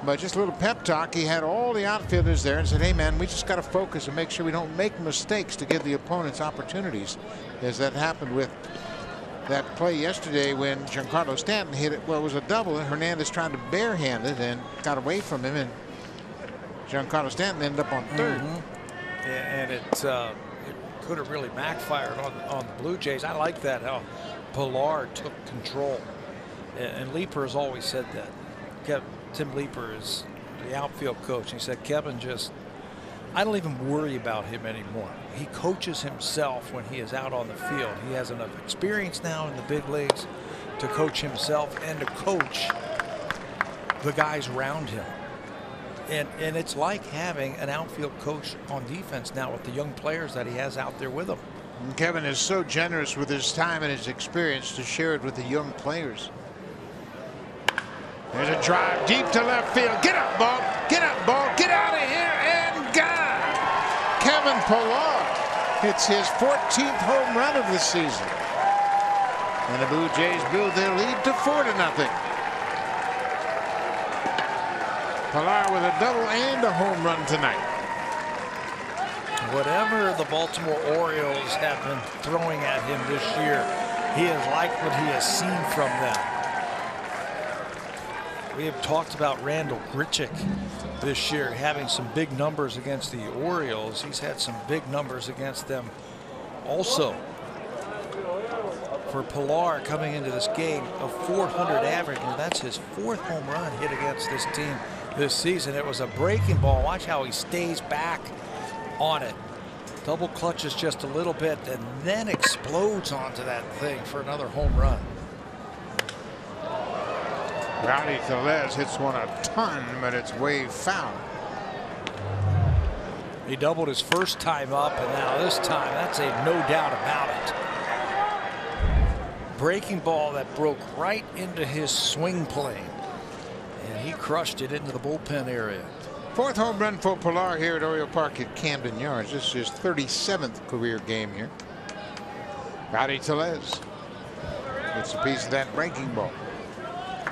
But just a little pep talk. He had all the outfielders there and said, hey, man, we just got to focus and make sure we don't make mistakes to give the opponents opportunities, as that happened with that play yesterday when Giancarlo Stanton hit it. Well, it was a double, and Hernandez tried to barehand it and got away from him, and Giancarlo Stanton ended up on third. And it could have really backfired on the Blue Jays. I like that, how Pillar took control. And Leeper has always said that. Tim Leeper is the outfield coach. He said, Kevin, I don't even worry about him anymore. he coaches himself when he is out on the field. He has enough experience now in the big leagues to coach himself and to coach the guys around him. And it's like having an outfield coach on defense now with the young players that he has out there with him. And Kevin is so generous with his time and his experience to share it with the young players. There's a drive deep to left field. Get up, ball. Get up, ball. Get out of here and gone. Kevin Pillar hits his 14th home run of the season. And the Blue Jays build their lead to 4-0. Pillar with a double and a home run tonight. Whatever the Baltimore Orioles have been throwing at him this year, he has liked what he has seen from them. We have talked about Randall Grichuk this year having some big numbers against the Orioles. He's had some big numbers against them also. For Pillar coming into this game, a 400 average, and that's his 4th home run hit against this team this season. It was a breaking ball. Watch how he stays back on it. Double clutches just a little bit and then explodes onto that thing for another home run. Rowdy Tellez hits one a ton, but it's way foul. He doubled his first time up, and now this time, that's a no doubt about it. Breaking ball that broke right into his swing plane, and he crushed it into the bullpen area. 4th home run for Pillar here at Oriole Park at Camden Yards. This is his 37th career game here. Rowdy Tellez gets a piece of that breaking ball.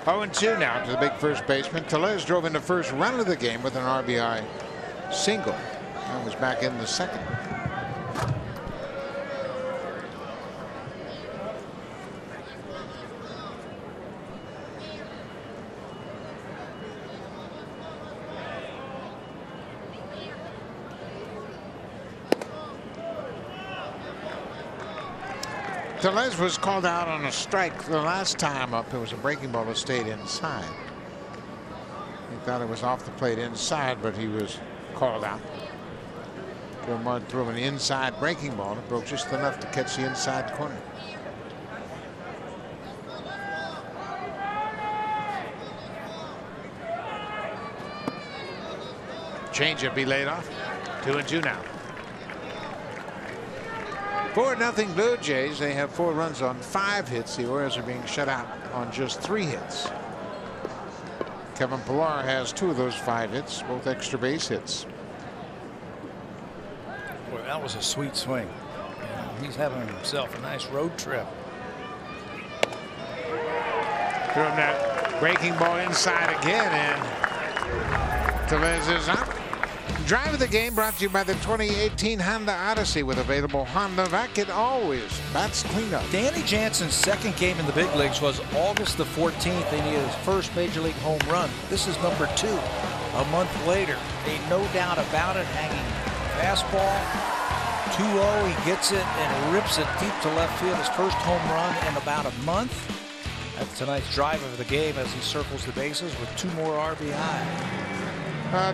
0-2 now to the big first baseman. Tellez drove in the first run of the game with an RBI single. And was back in the second. Tellez was called out on a strike the last time up. It was a breaking ball that stayed inside. He thought it was off the plate inside, but he was called out. Gilmore threw an inside breaking ball. It broke just enough to catch the inside corner. Changeup be laid off. 2-2 now. 4-0 Blue Jays. They have 4 runs on 5 hits. The Orioles are being shut out on just 3 hits. Kevin Pillar has 2 of those 5 hits, both extra base hits. Boy, that was a sweet swing. He's having himself a nice road trip. Threw him that breaking ball inside again, and Tellez is out. Drive of the game brought to you by the 2018 Honda Odyssey with available Honda Vac. It always bats cleanup. Danny Jansen's 2nd game in the big leagues was August the 14th. He needed his first major league home run. This is number 2. A month later, ain't no doubt about it. Hanging fastball, 2-0. He gets it and rips it deep to left field. His first home run in about a month. That's tonight's drive of the game as he circles the bases with 2 more RBI.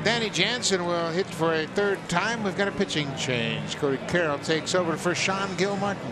Danny Jansen will hit for a 3rd time. We've got a pitching change. Cody Carroll takes over for Sean Gilmartin.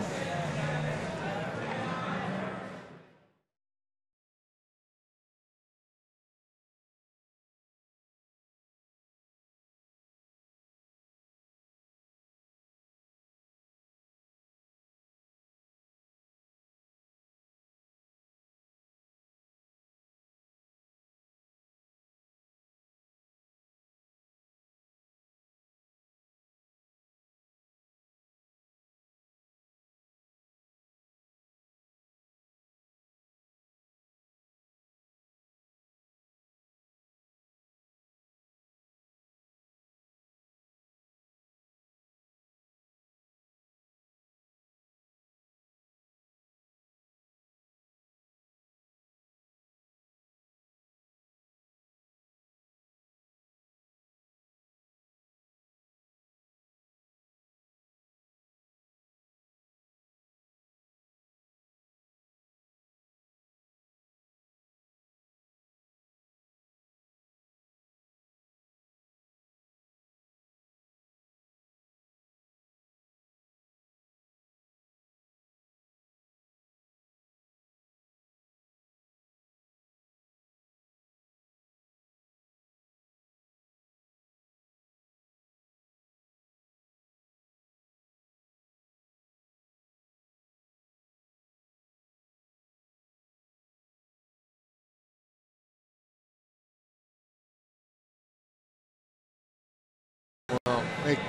will make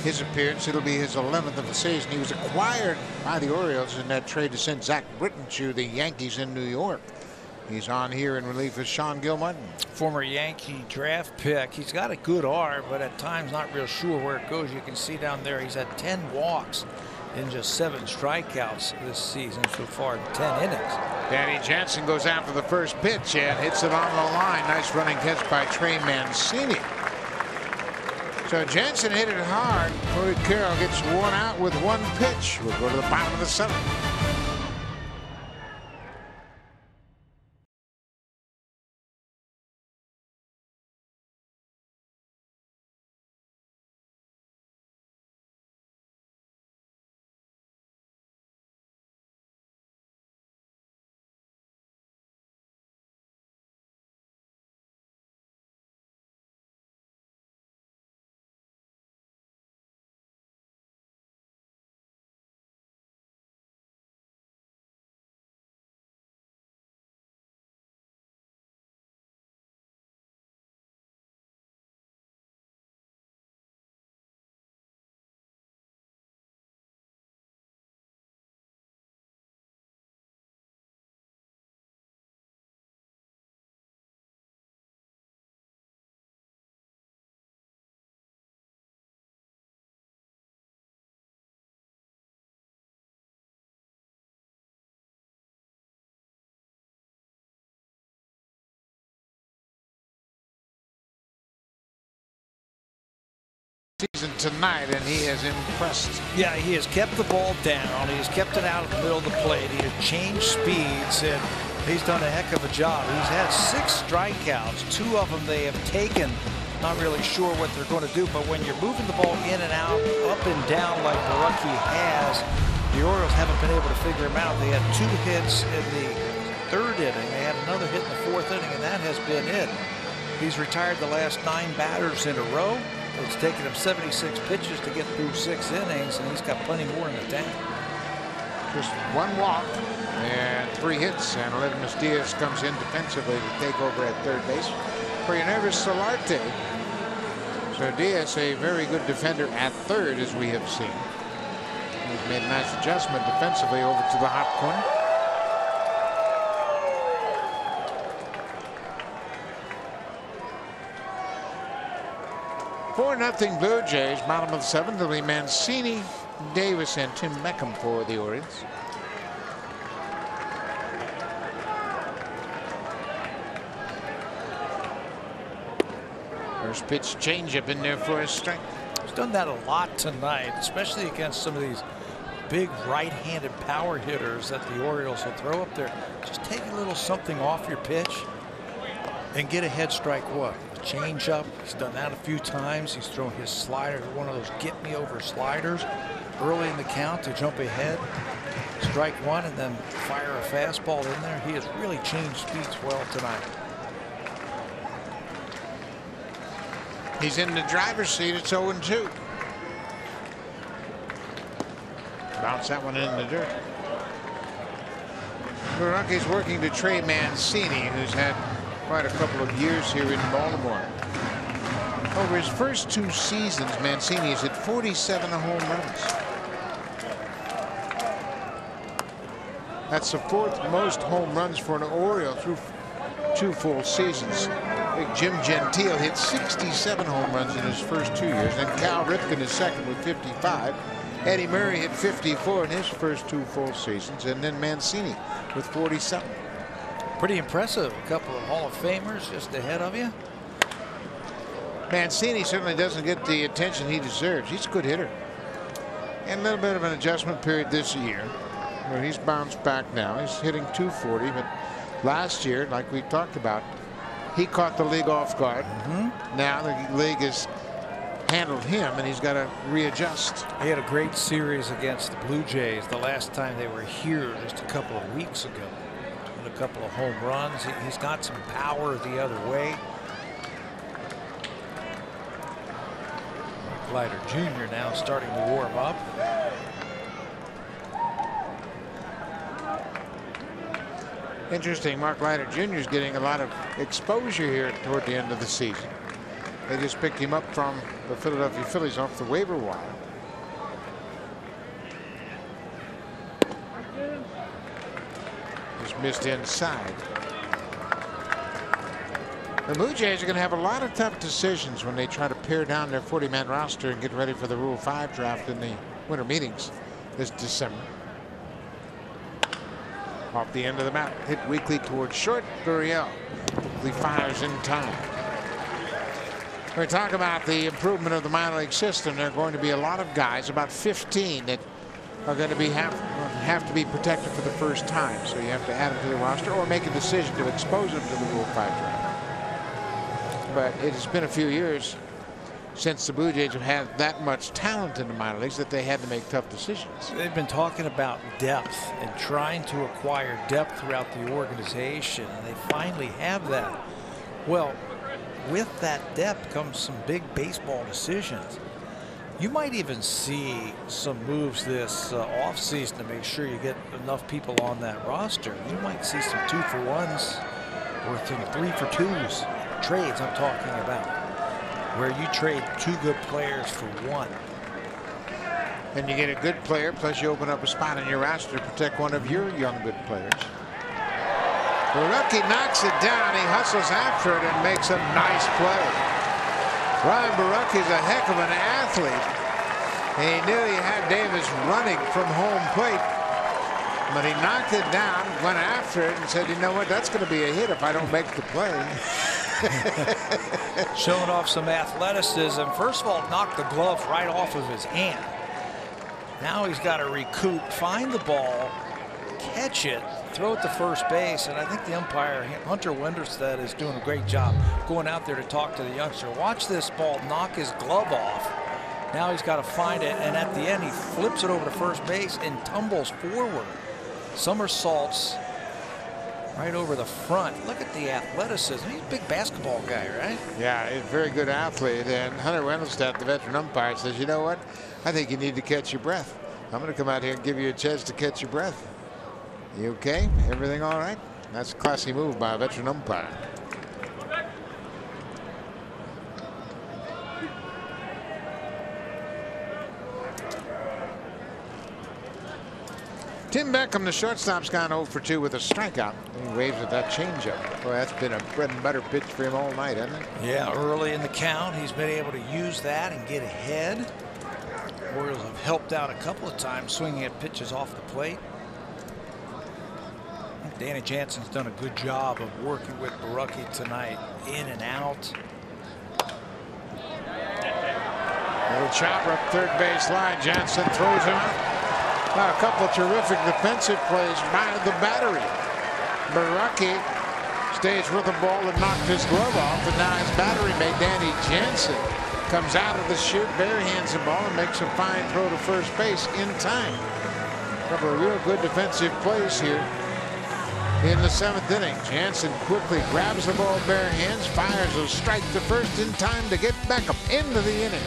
his appearance. It'll be his 11th of the season. He was acquired by the Orioles in that trade to send Zach Britton to the Yankees in New York. He's on here in relief of Sean Gilmartin. Former Yankee draft pick. He's got a good arm, but at times not real sure where it goes. You can see down there he's had 10 walks in just 7 strikeouts this season so far in 10 innings. Danny Jansen goes after the first pitch and hits it on the line. Nice running catch by Trey Mancini. So Jansen hit it hard. Cody Carroll gets worn out with 1 pitch. We'll go to the bottom of the 7th. Season tonight, and he has impressed. Yeah, he has kept the ball down. He has kept it out of the middle of the plate. He has changed speeds, and he's done a heck of a job. He's had 6 strikeouts. 2 of them they have taken. Not really sure what they're going to do, but when you're moving the ball in and out, up and down like Barucki has, the Orioles haven't been able to figure him out. They had 2 hits in the 3rd inning. They had another hit in the 4th inning, and that has been it. He's retired the last 9 batters in a row. It's taken him 76 pitches to get through 6 innings, and he's got plenty more in the tank. Just 1 walk and 3 hits, and Aledmus Diaz comes in defensively to take over at 3rd base for Yernevis Solarte. So Diaz, a very good defender at 3rd, as we have seen. He's made a nice adjustment defensively over to the hot corner. 4-0 Blue Jays. Bottom of the 7th. It'll be Mancini, Davis, and Tim Beckham for the Orioles. First pitch changeup in there for a strike. He's done that a lot tonight, especially against some of these big right-handed power hitters that the Orioles will throw up there. Just take a little something off your pitch and get a head strike what? Change up. He's done that a few times. He's thrown his slider, one of those get me over sliders early in the count to jump ahead, strike 1, and then fire a fastball in there. He has really changed speeds well tonight. He's in the driver's seat. It's 0-2. Bounce that one in the dirt. Barucki's working to Trey Mancini, who's had quite a couple of years here in Baltimore. Over his first 2 seasons, Mancini has hit 47 home runs. That's the 4th most home runs for an Oriole through 2 full seasons. Big Jim Gentile hit 67 home runs in his first 2 years. And Cal Ripken is second with 55. Eddie Murray hit 54 in his first 2 full seasons. And then Mancini with 47. Pretty impressive. A couple of Hall of Famers just ahead of you. Mancini certainly doesn't get the attention he deserves. He's a good hitter. And a little bit of an adjustment period this year, where he's bounced back now. He's hitting .240, but last year, like we talked about, he caught the league off guard. Now the league has handled him, and he's got to readjust. He had a great series against the Blue Jays the last time they were here just a couple of weeks ago. A couple of home runs. He's got some power the other way. Leiter Jr. now starting to warm up. Interesting. Mark Leiter Jr. is getting a lot of exposure here toward the end of the season. They just picked him up from the Philadelphia Phillies off the waiver wire. Just missed inside. The Blue Jays are going to have a lot of tough decisions when they try to pare down their 40-man roster and get ready for the Rule 5 draft in the winter meetings this December. Off the end of the mound, hit weakly towards short. Gurriel quickly fires in time. We talk about the improvement of the minor league system. There are going to be a lot of guys, about 15, that are going to be have to be protected for the first time. So you have to add them to the roster or make a decision to expose them to the Rule 5 draft. But it has been a few years since the Blue Jays have had that much talent in the minor leagues that they had to make tough decisions. They've been talking about depth and trying to acquire depth throughout the organization, and they finally have that. Well, with that depth comes some big baseball decisions. You might even see some moves this offseason to make sure you get enough people on that roster. You might see some 2-for-1s or 3-for-2s. Trades I'm talking about, where you trade 2 good players for 1. And you get a good player, plus you open up a spot in your roster to protect one of your young good players. Barucki knocks it down. He hustles after it and makes a nice play. Ryan Barucki's a heck of an athlete. He knew he had Davis running from home plate, but he knocked it down, went after it, and said, you know what, that's going to be a hit if I don't make the play. Showing off some athleticism. First of all, knocked the glove right off of his hand. Now he's got to recoup, find the ball, catch it, throw it to first base, and I think the umpire, Hunter Wenderstedt, is doing a great job going out there to talk to the youngster. Watch this ball knock his glove off. Now he's got to find it, and at the end he flips it over to first base and tumbles forward. Somersaults right over the front. Look at the athleticism. He's a big basketball guy, right? Yeah, he's a very good athlete. And Hunter Wendelstedt, the veteran umpire, says, you know what? I think you need to catch your breath. I'm going to come out here and give you a chance to catch your breath. You okay? Everything all right? That's a classy move by a veteran umpire. Tim Beckham, the shortstop's gone 0 for 2 with a strikeout. He waves at that changeup. Boy, that's been a bread and butter pitch for him all night, hasn't it? Yeah, early in the count, he's been able to use that and get ahead. Orioles have helped out a couple of times swinging at pitches off the plate. Danny Jansen's done a good job of working with Barucki tonight, in and out. Little chopper up third base line. Jansen throws him out. A couple of terrific defensive plays by the battery. Barucki stays with the ball and knocked his glove off, and now his battery mate Danny Jansen comes out of the chute, barehands the ball, and makes a fine throw to first base in time. A couple of real good defensive plays here in the 7th inning. Jansen quickly grabs the ball bare hands, fires a strike to first in time to get Beckham into the inning.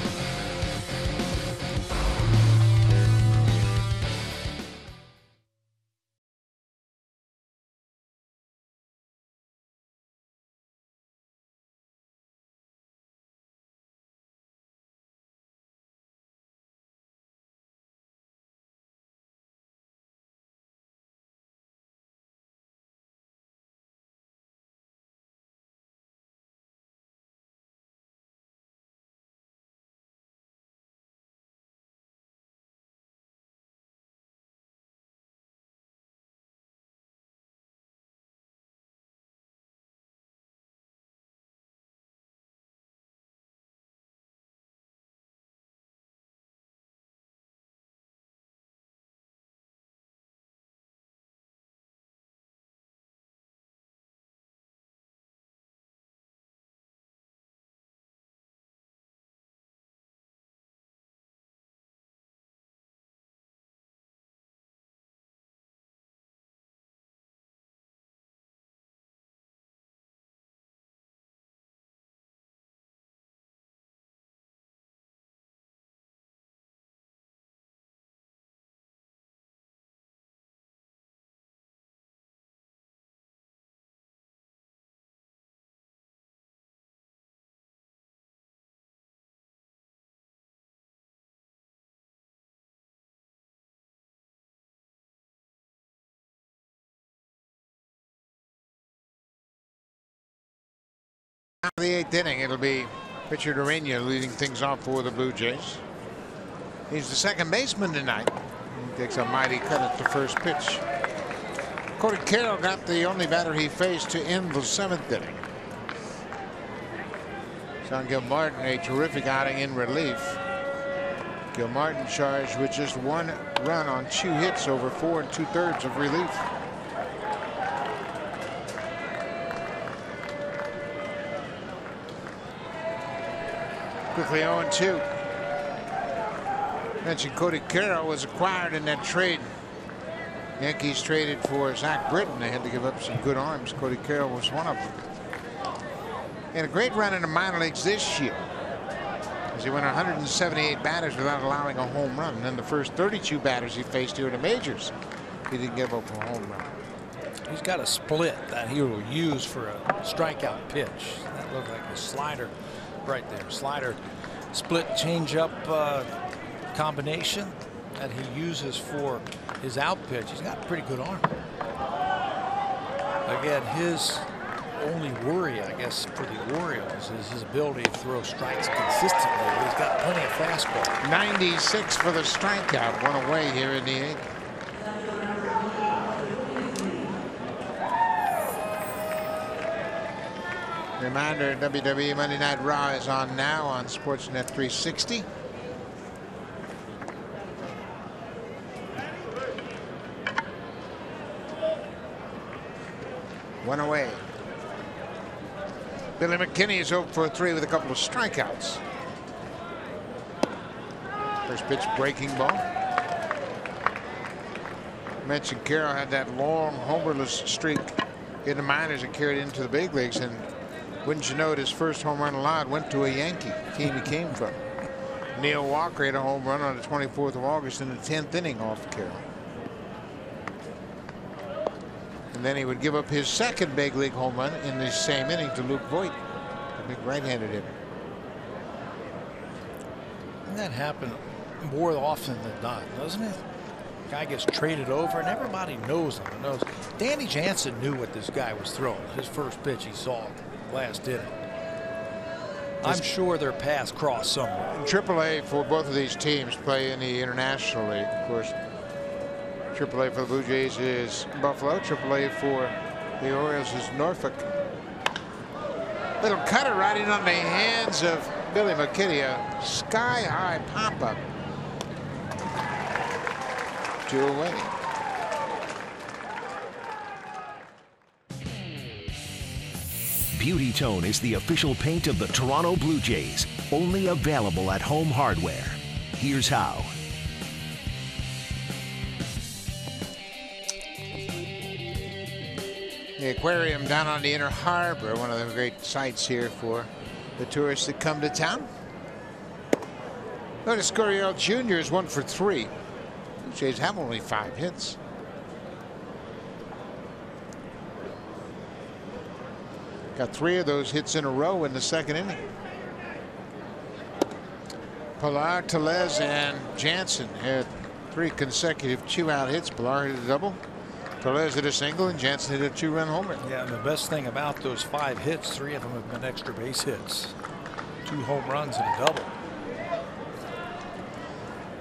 of the 8th inning. It'll be pitcher Urena leading things off for the Blue Jays. He's the second baseman tonight. He takes a mighty cut at the first pitch. Cody Carroll got the only batter he faced to end the 7th inning. Sean Gilmartin, a terrific outing in relief. Gilmartin charged with just 1 run on 2 hits over 4 2/3 of relief. Quickly 0-2. Mentioned Cody Carroll was acquired in that trade. Yankees traded for Zach Britton. They had to give up some good arms. Cody Carroll was one of them. He had a great run in the minor leagues this year, as he went 178 batters without allowing a home run. And then the first 32 batters he faced here in the majors, he didn't give up a home run. He's got a split that he will use for a strikeout pitch. That looked like a slider right there. Slider, split, changeup combination that he uses for his out pitch. He's got a pretty good arm. Again, his only worry, I guess, for the Orioles is his ability to throw strikes consistently. He's got plenty of fastball. 96 for the strikeout. 1 away here in the 8th. Reminder, WWE Monday Night Raw is on now on Sportsnet 360. One away. Billy McKinney is 0 for 3 with a couple of strikeouts. First pitch, breaking ball. Mentioned Carroll had that long homerless streak in the minors and carried into the big leagues, and wouldn't you know it, his first home run allowed went to a Yankee team he came from. Neil Walker had a home run on the 24th of August in the 10th inning off Carroll. And then he would give up his second big league home run in the same inning to Luke Voigt, a big right-handed hitter. And that happened more often than not, doesn't it? Guy gets traded over and everybody knows him. Danny Jansen knew what this guy was throwing. His first pitch he saw last inning. I'm sure their paths crossed somewhere. AAA for both of these teams play in the International League. Of course, AAA for the Blue Jays is Buffalo. AAA for the Orioles is Norfolk. Little cutter right in on the hands of Billy McKinney. A sky-high pop-up. 2 away. Beauty Tone is the official paint of the Toronto Blue Jays. Only available at Home Hardware. Here's how. The aquarium down on the Inner Harbor, one of the great sights here for the tourists that come to town. Notice Gurriel Jr. is 1 for 3. The Jays have only 5 hits. Got 3 of those hits in a row in the second inning. Pilar, Tellez, and Jansen had 3 consecutive 2-out hits. Pilar hit a double, Tellez hit a single, and Jansen hit a 2-run homer. Yeah, and the best thing about those 5 hits, 3 of them have been extra base hits. 2 home runs and a double.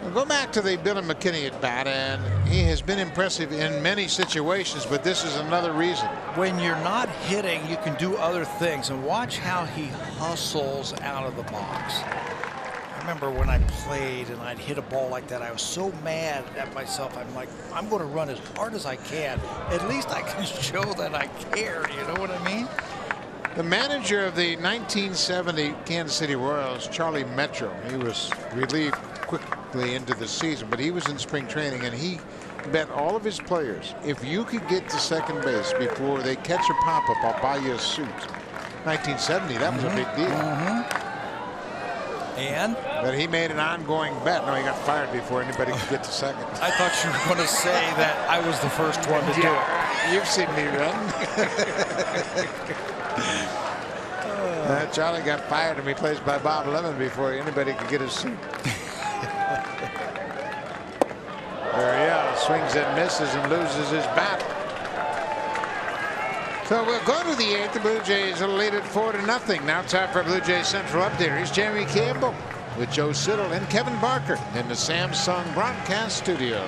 We'll go back to the Billy McKinney at bat, and he has been impressive in many situations, but this is another reason. When you're not hitting, you can do other things, and watch how he hustles out of the box. I remember when I played and I'd hit a ball like that, I was so mad at myself. I'm like, I'm going to run as hard as I can. At least I can show that I care. You know what I mean? The manager of the 1970 Kansas City Royals, Charlie Metro, he was relieved quickly into the season, but he was in spring training, and he bet all of his players, if you could get to second base before they catch a pop-up, I'll buy you a suit. 1970, that was a big deal. And? But he made an ongoing bet. No, he got fired before anybody could get to second. I thought you were going to say that I was the first one to do it. You've seen me run. Charlie got fired and replaced by Bob Lemon before anybody could get a suit. Gurriel swings and misses and loses his bat. So we'll go to the 8th. The Blue Jays will lead it 4-0. Now time for Blue Jays Central Up there. Here's Jeremy Campbell with Joe Siddle and Kevin Barker in the Samsung broadcast studio.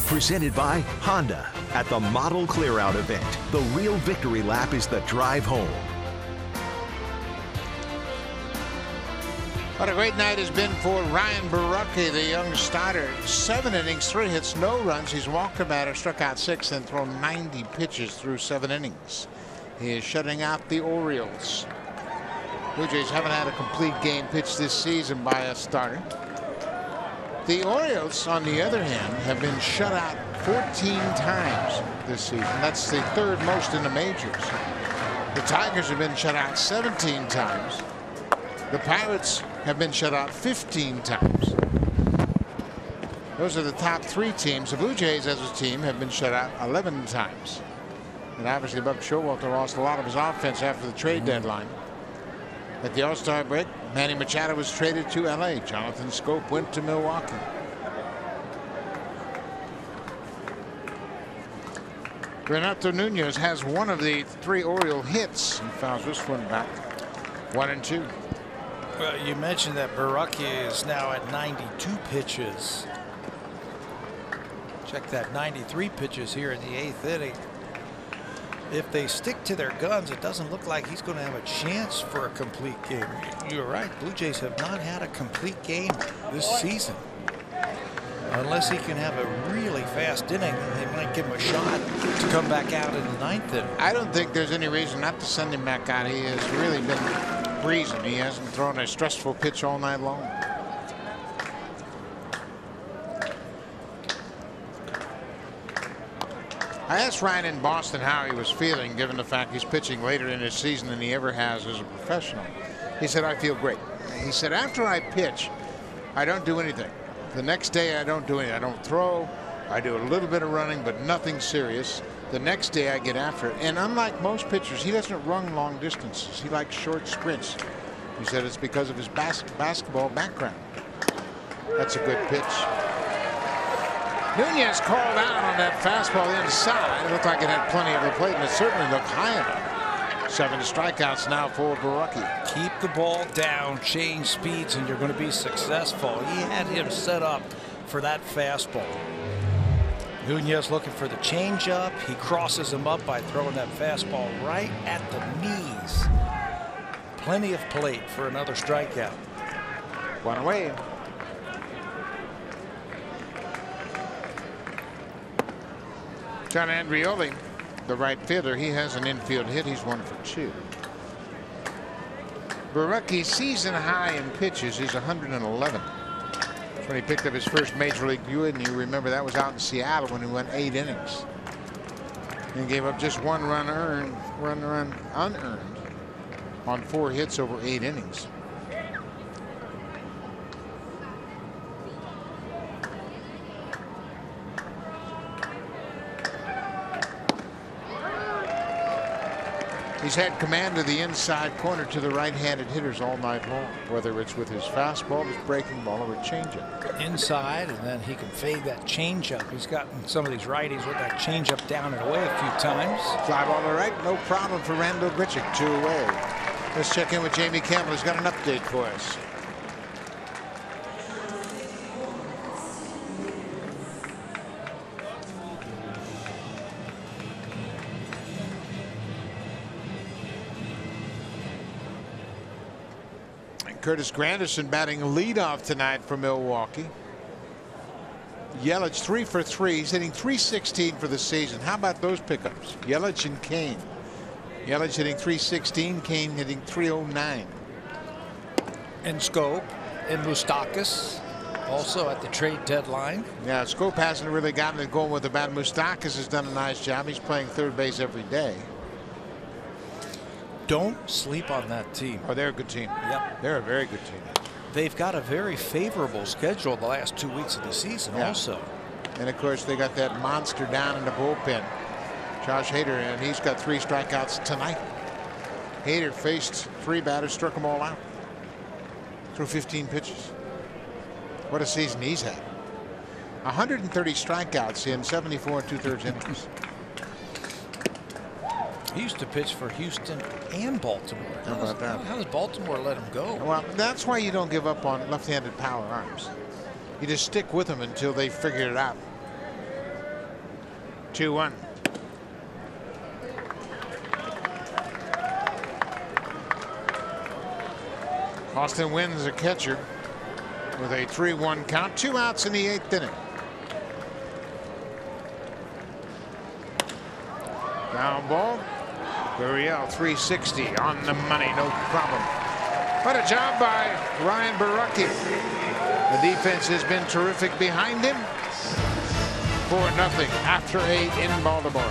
Presented by Honda at the Model Clearout event. The real victory lap is the drive home. What a great night has been for Ryan Borucki, the young starter. 7 innings, 3 hits, no runs. He's walked a batter, struck out 6, and thrown 90 pitches through 7 innings. He is shutting out the Orioles. Blue Jays haven't had a complete game pitched this season by a starter. The Orioles, on the other hand, have been shut out 14 times this season. That's the 3rd most in the majors. The Tigers have been shut out 17 times. The Pirates have been shut out 15 times. Those are the top 3 teams. The Blue Jays as a team have been shut out 11 times. And obviously Buck Showalter lost a lot of his offense after the trade deadline. At the All-Star break, Manny Machado was traded to LA. Jonathan Scope went to Milwaukee. Renato Nunez has one of the 3 Oriole hits. He fouls this one back. 1-2. Well, you mentioned that Borucki is now at 92 pitches. Check that, 93 pitches here in the 8th inning. If they stick to their guns, it doesn't look like he's going to have a chance for a complete game. You're right. Blue Jays have not had a complete game this season. Unless he can have a really fast inning, they might give him a shot to come back out in the 9th inning. I don't think there's any reason not to send him back out. He has really been breezing. He hasn't thrown a stressful pitch all night long. I asked Ryan in Boston how he was feeling, given the fact he's pitching later in his season than he ever has as a professional. He said, I feel great. He said, after I pitch, I don't do anything. The next day, I don't do anything. I don't throw. I do a little bit of running, but nothing serious. The next day, I get after it. And unlike most pitchers, he doesn't run long distances. He likes short sprints. He said it's because of his basketball background. That's a good pitch. Nunez called out on that fastball inside. It looked like it had plenty of the plate, and it certainly looked high enough. 7 strikeouts now for Borucki. Keep the ball down, change speeds, and you're going to be successful. He had him set up for that fastball. Nunez looking for the changeup. He crosses him up by throwing that fastball right at the knees. Plenty of plate for another strikeout. 1 away. John Andrioli, the right fielder, he has an infield hit. He's 1 for 2. Borucki's season high in pitches is 111. That's when he picked up his first major league debut, and you remember that was out in Seattle when he went 8 innings. And gave up just 1 run unearned on 4 hits over 8 innings. He's had command of the inside corner to the right-handed hitters all night long, whether it's with his fastball, his breaking ball, or a changeup. Inside, and then he can fade that changeup. He's gotten some of these righties with that changeup down and away a few times. Fly ball all right, no problem for Randall Grichuk, 2 away. Let's check in with Jamie Campbell. He's got an update for us. Curtis Granderson batting leadoff tonight for Milwaukee. Yelich 3 for 3. He's hitting .316 for the season. How about those pickups? Yelich and Kane. Yelich hitting .316. Kane hitting .309. And Scope and Moustakas also at the trade deadline. Yeah, Scope hasn't really gotten it going with the bat. Moustakas has done a nice job. He's playing third base every day. Don't sleep on that team. Oh, they're a good team. Yep. They're a very good team. They've got a very favorable schedule the last 2 weeks of the season also. And of course they got that monster down in the bullpen, Josh Hader, and he's got 3 strikeouts tonight. Hader faced 3 batters, struck them all out through 15 pitches. What a season he's had. 130 strikeouts in 74 2/3 innings. He used to pitch for Houston and Baltimore. How about that? How does Baltimore let him go? Well, that's why you don't give up on left-handed power arms. You just stick with them until they figure it out. 2-1. Austin wins a catcher with a 3-1 count. 2 outs in the 8th inning. Down ball. Gurriel 360 on the money, no problem. What a job by Ryan Borucki. The defense has been terrific behind him. 4-0 after 8 in Baltimore.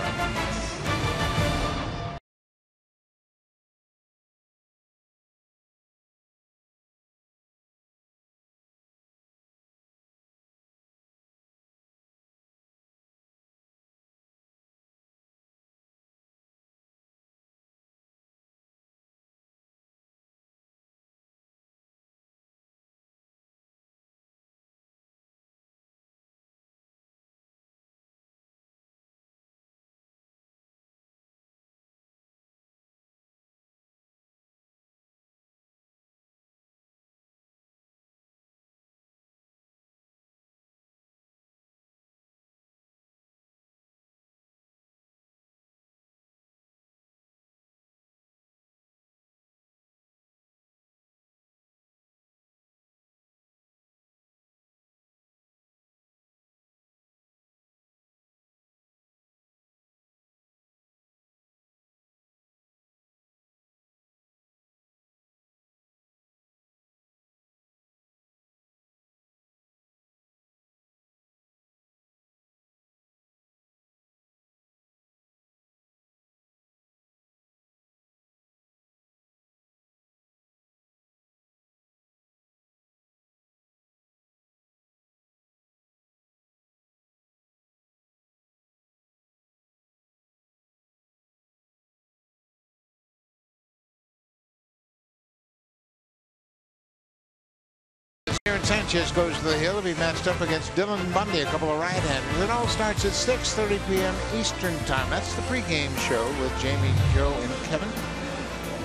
Aaron Sanchez goes to the hill to be matched up against Dylan Bundy, a couple of right-handers. It all starts at 6:30 p.m. Eastern time. That's the pregame show with Jamie, Joe, and Kevin.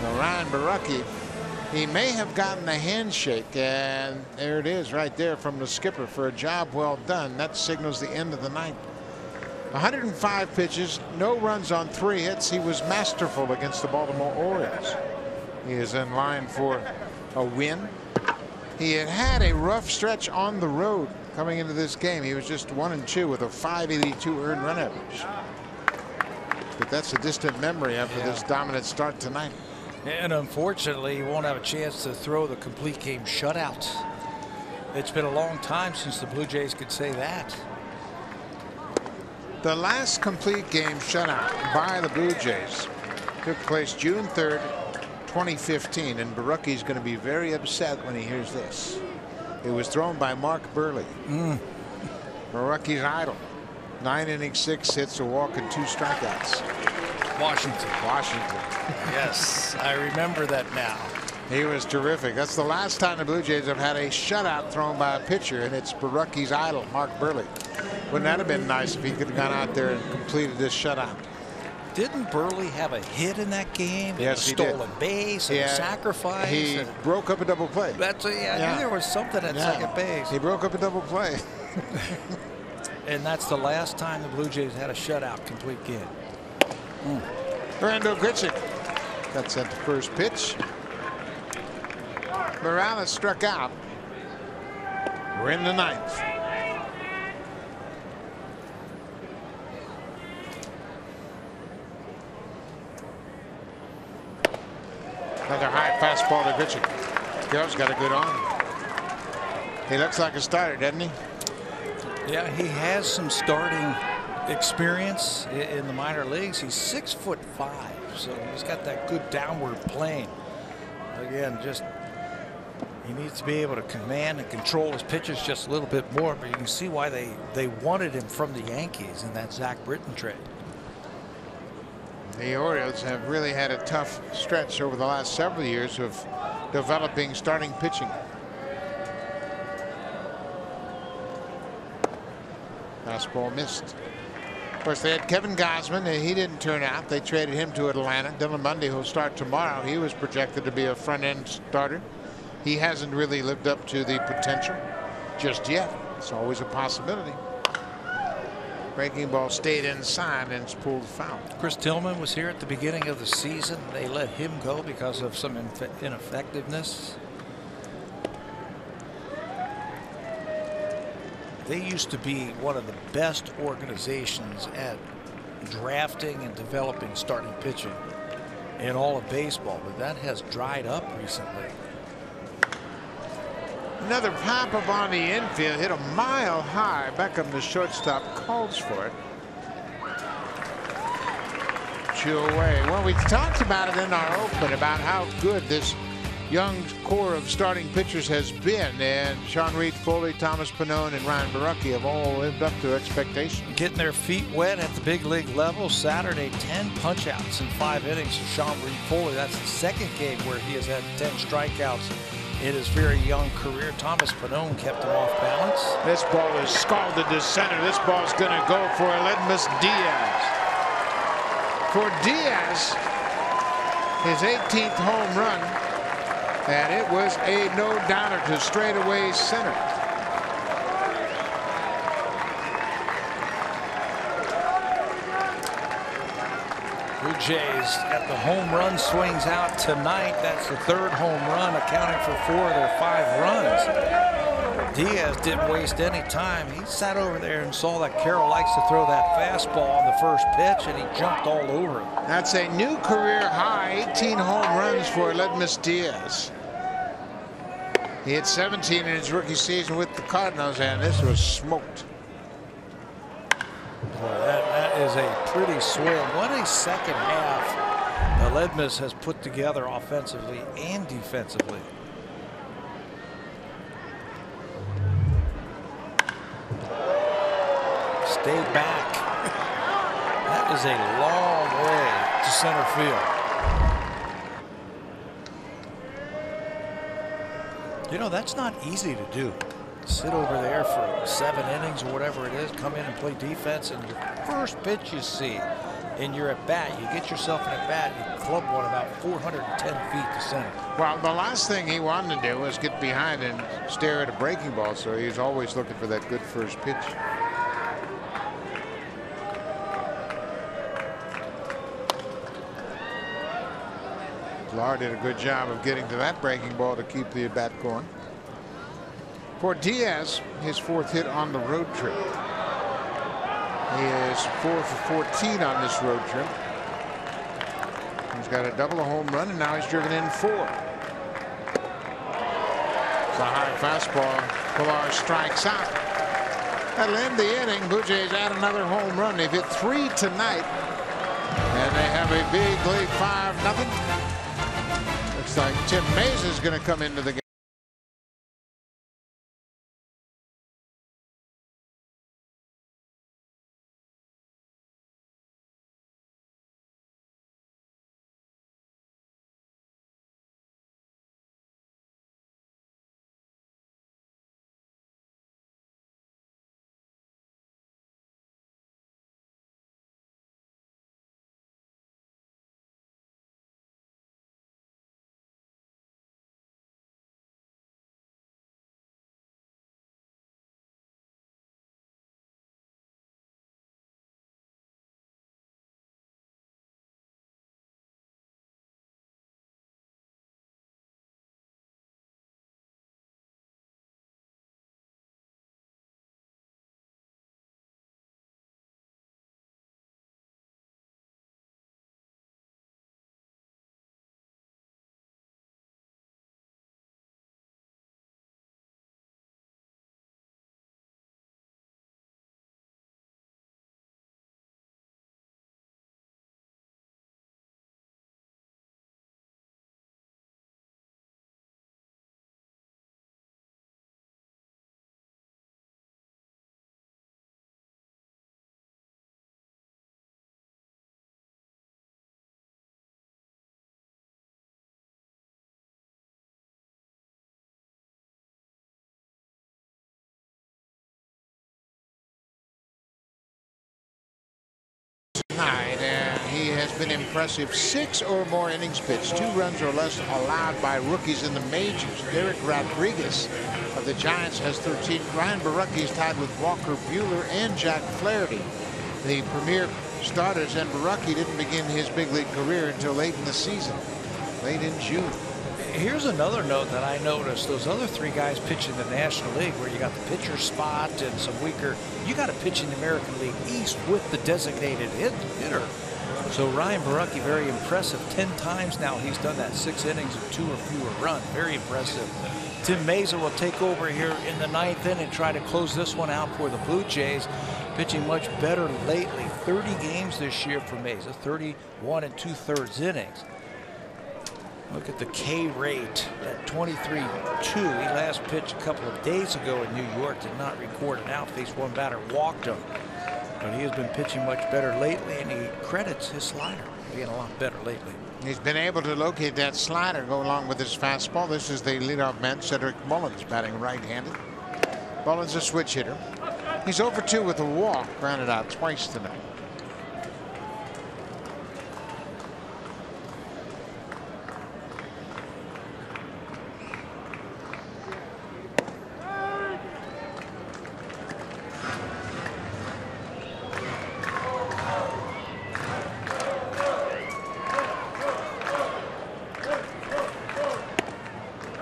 Now, Ryan Borucki, he may have gotten a handshake, and there it is right there from the skipper for a job well done. That signals the end of the night. 105 pitches, no runs on 3 hits. He was masterful against the Baltimore Orioles. He is in line for a win. He had had a rough stretch on the road coming into this game. He was just 1-2 with a .582 earned run average. But that's a distant memory after this dominant start tonight. And unfortunately, he won't have a chance to throw the complete game shutout. It's been a long time since the Blue Jays could say that. The last complete game shutout by the Blue Jays took place June 3rd, 2015, and Borucki's going to be very upset when he hears this. It was thrown by Mark Burley. Borucki's idol. 9 innings, 6 hits, a walk, and 2 strikeouts. Washington. Washington. Yes, I remember that now. He was terrific. That's the last time the Blue Jays have had a shutout thrown by a pitcher, and it's Barucki's idol, Mark Burley. Wouldn't that have been nice if he could have gone out there and completed this shutout? Didn't Burley have a hit in that game? Yes, he did. A stolen base, and a sacrifice. He broke up a double play. I knew there was something at second base. He broke up a double play. And that's the last time the Blue Jays had a shutout complete game. Randall Grichuk got sent to first pitch. Morales struck out. We're in the ninth. Another high fastball to Grichuk. Girl's got a good arm. He looks like a starter, doesn't he? Yeah, he has some starting experience in the minor leagues. He's 6'5", so he's got that good downward plane. Again, just he needs to be able to command and control his pitches just a little bit more. But you can see why they wanted him from the Yankees in that Zach Britton trade. The Orioles have really had a tough stretch over the last several years of developing starting pitching. Fastball missed. Of course, they had Kevin Gausman, and he didn't turn out. They traded him to Atlanta. Dylan Bundy, who'll start tomorrow, he was projected to be a front-end starter. He hasn't really lived up to the potential just yet. It's always a possibility. Breaking ball stayed inside and it's pulled foul. Chris Tillman was here at the beginning of the season. They let him go because of some ineffectiveness. They used to be one of the best organizations at drafting and developing starting pitching in all of baseball, but that has dried up recently. Another pop up on the infield, hit a mile high. Beckham, the shortstop, calls for it. 2 away. Well, we talked about it in our open about how good this young core of starting pitchers has been, and Sean Reed Foley, Thomas Pannone, and Ryan Barucki have all lived up to expectations. Getting their feet wet at the big league level. Saturday, 10 punch-outs in 5 innings for Sean Reed Foley. That's the second game where he has had 10 strikeouts in his very young career. Thomas Pannone kept him off balance. This ball is scalded to center. This ball's going to go for Aledmus Diaz. For Diaz, his 18th home run, and it was a no-doubter to straightaway center. Blue Jays got the home run swings out tonight. That's the 3rd home run, accounting for 4 of their 5 runs. Diaz didn't waste any time. He sat over there and saw that Carroll likes to throw that fastball on the first pitch, and he jumped all over it. That's a new career high, 18 home runs for Aledmus Diaz. He had 17 in his rookie season with the Cardinals, and this was smoked. Boy, that is a pretty swing. What a second half Aledmus has put together offensively and defensively. Stay back. That is a long way to center field. You know, that's not easy to do. Sit over there for 7 innings or whatever it is, come in and play defense, and your first pitch you see in your at-bat, you get yourself an at-bat, you club one about 410 feet to center. Well, the last thing he wanted to do was get behind and stare at a breaking ball, so he's always looking for that good first pitch. Lar did a good job of getting to that breaking ball to keep the at-bat going. For Diaz, his 4th hit on the road trip. He is 4 for 14 on this road trip. He's got a double, a home run, and now he's driven in 4. It's a high fastball. Pilar strikes out. That'll end the inning. Blue Jays add another home run. They've hit 3 tonight, and they have a big lead, 5-0. Looks like Tim Mays is going to come into the game. night, and he has been impressive. 6 or more innings pitched, 2 runs or less allowed by rookies in the majors. Derek Rodriguez of the Giants has 13. Ryan Barucki is tied with Walker Buehler and Jack Flaherty, the premier starters, and Barucki didn't begin his big league career until late in the season, late in June. Here's another note that I noticed. Those other 3 guys pitch in the National League, where you got the pitcher spot and some weaker. You got to pitch in the American League East with the designated hitter. So Ryan Barucki, very impressive. 10 times now he's done that. 6 innings of 2 or fewer runs. Very impressive. Tim Mesa will take over here in the 9th inning and try to close this one out for the Blue Jays. Pitching much better lately. 30 games this year for Mesa. 31 2/3 innings. Look at the K rate at 23.2. He last pitched a couple of days ago in New York. Did not record an out. Faced 1 batter, walked him. But he has been pitching much better lately, and he credits his slider being a lot better lately. He's been able to locate that slider, go along with his fastball. This is the leadoff man, Cedric Mullins, batting right-handed. Mullins a switch hitter. He's 0 for 2 with a walk, grounded out twice tonight.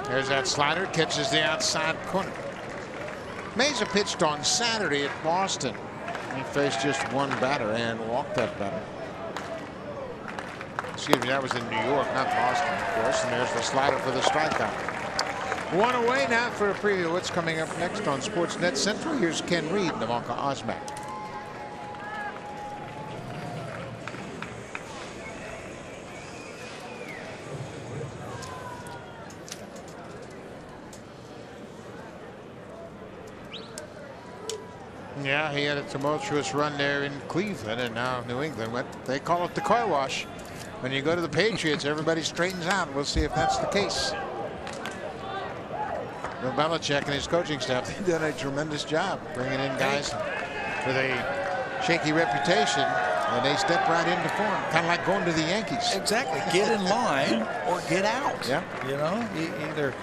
There's that slider, catches the outside corner. Mesa pitched on Saturday at Boston. He faced just 1 batter and walked that batter. Excuse me, that was in New York, not Boston, of course. And there's the slider for the strikeout. 1 away now for a preview of what's coming up next on Sportsnet Central. Here's Ken Reed and Ivanka Osmak. Yeah, he had a tumultuous run there in Cleveland, and now New England. They call it the car wash. When you go to the Patriots, everybody straightens out. We'll see if that's the case. Bill Belichick and his coaching staff, they've done a tremendous job bringing in guys with a shaky reputation, and they step right into form, kind of like going to the Yankees. Exactly. Get in line or get out. Yeah. You know, either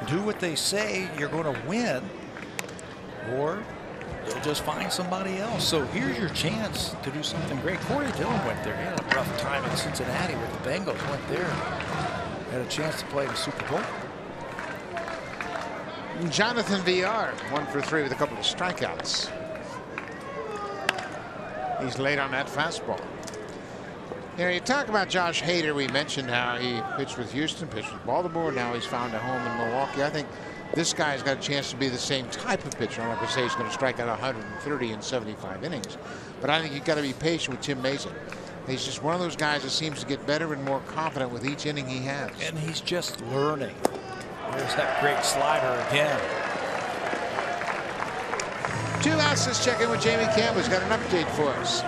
do what they say you're going to win, or you'll just find somebody else. So here's your chance to do something great. Corey Dillon went there. He had a rough time in Cincinnati with the Bengals. Went there. Had a chance to play the Super Bowl. Jonathan Villar, 1 for 3 with a couple of strikeouts. He's late on that fastball. You know, you talk about Josh Hader. We mentioned how he pitched with Houston, pitched with Baltimore. Now he's found a home in Milwaukee. I think this guy's got a chance to be the same type of pitcher. I'm not going to say he's going to strike out 130 in 75 innings, but I think you've got to be patient with Tim Mesa. He's just one of those guys that seems to get better and more confident with each inning he has. And he's just learning. There's that great slider again. 2 outs. Let's check in with Jamie Campbell. He's got an update for us.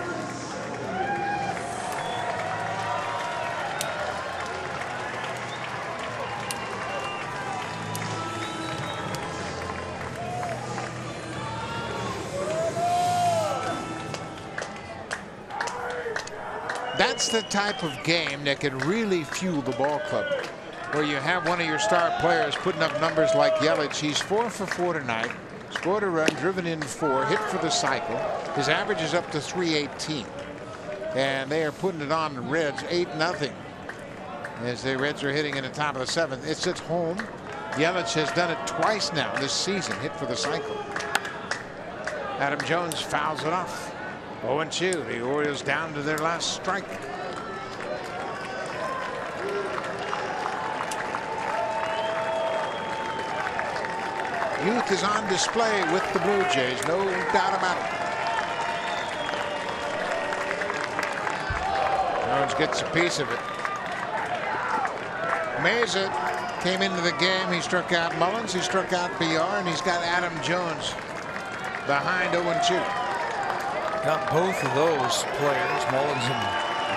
That's the type of game that can really fuel the ball club, where you have one of your star players putting up numbers like Yelich. He's 4 for 4 tonight, scored a run, driven in 4, hit for the cycle. His average is up to 318, and they are putting it on the Reds 8-0 as the Reds are hitting in the top of the 7th. It's at home. Yelich has done it twice now this season, hit for the cycle. Adam Jones fouls it off. 0-2. The Orioles down to their last strike. Youth is on display with the Blue Jays, no doubt about it. Jones gets a piece of it. Mesa came into the game. He struck out Mullins, he struck out Villar, and he's got Adam Jones behind 0-2. Got both of those players, Mullins and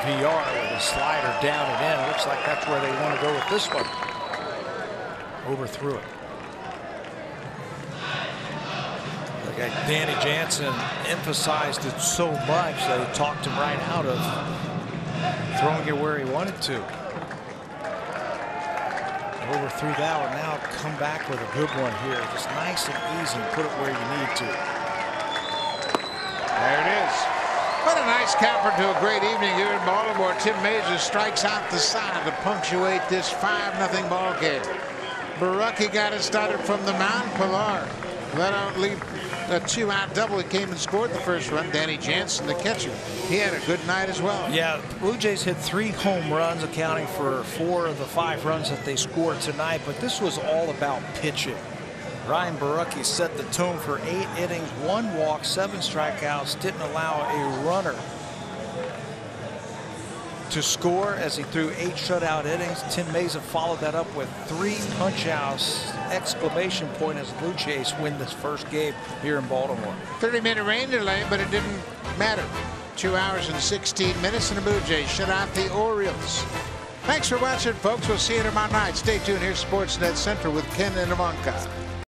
Villar, with a slider down and in. Looks like that's where they want to go with this one. Overthrew it. Look Danny Jansen emphasized it so much that he talked him right out of throwing it where he wanted to. Overthrew that one. Now come back with a good one here. Just nice and easy and put it where you need to. There it is. What a nice counter to a great evening here in Baltimore. Tim Mazur strikes out the side to punctuate this 5-0 ball game. Barucki got it started from the mound. Pilar let out lead a 2-out double. He came and scored the first run. Danny Jansen, the catcher, he had a good night as well. Yeah, Blue Jays hit 3 home runs, accounting for 4 of the 5 runs that they scored tonight. But this was all about pitching. Ryan Barucki set the tone for 8 innings, 1 walk, 7 strikeouts, didn't allow a runner to score as he threw 8 shutout innings. Tim Mazur followed that up with 3 punch-outs, exclamation point, as the Blue Jays win this first game here in Baltimore. 30-minute rain delay, but it didn't matter. 2 hours and 16 minutes, and the Blue Jays shut out the Orioles. Thanks for watching, folks. We'll see you tomorrow night. Stay tuned here, Sportsnet Central with Ken and Ivanka.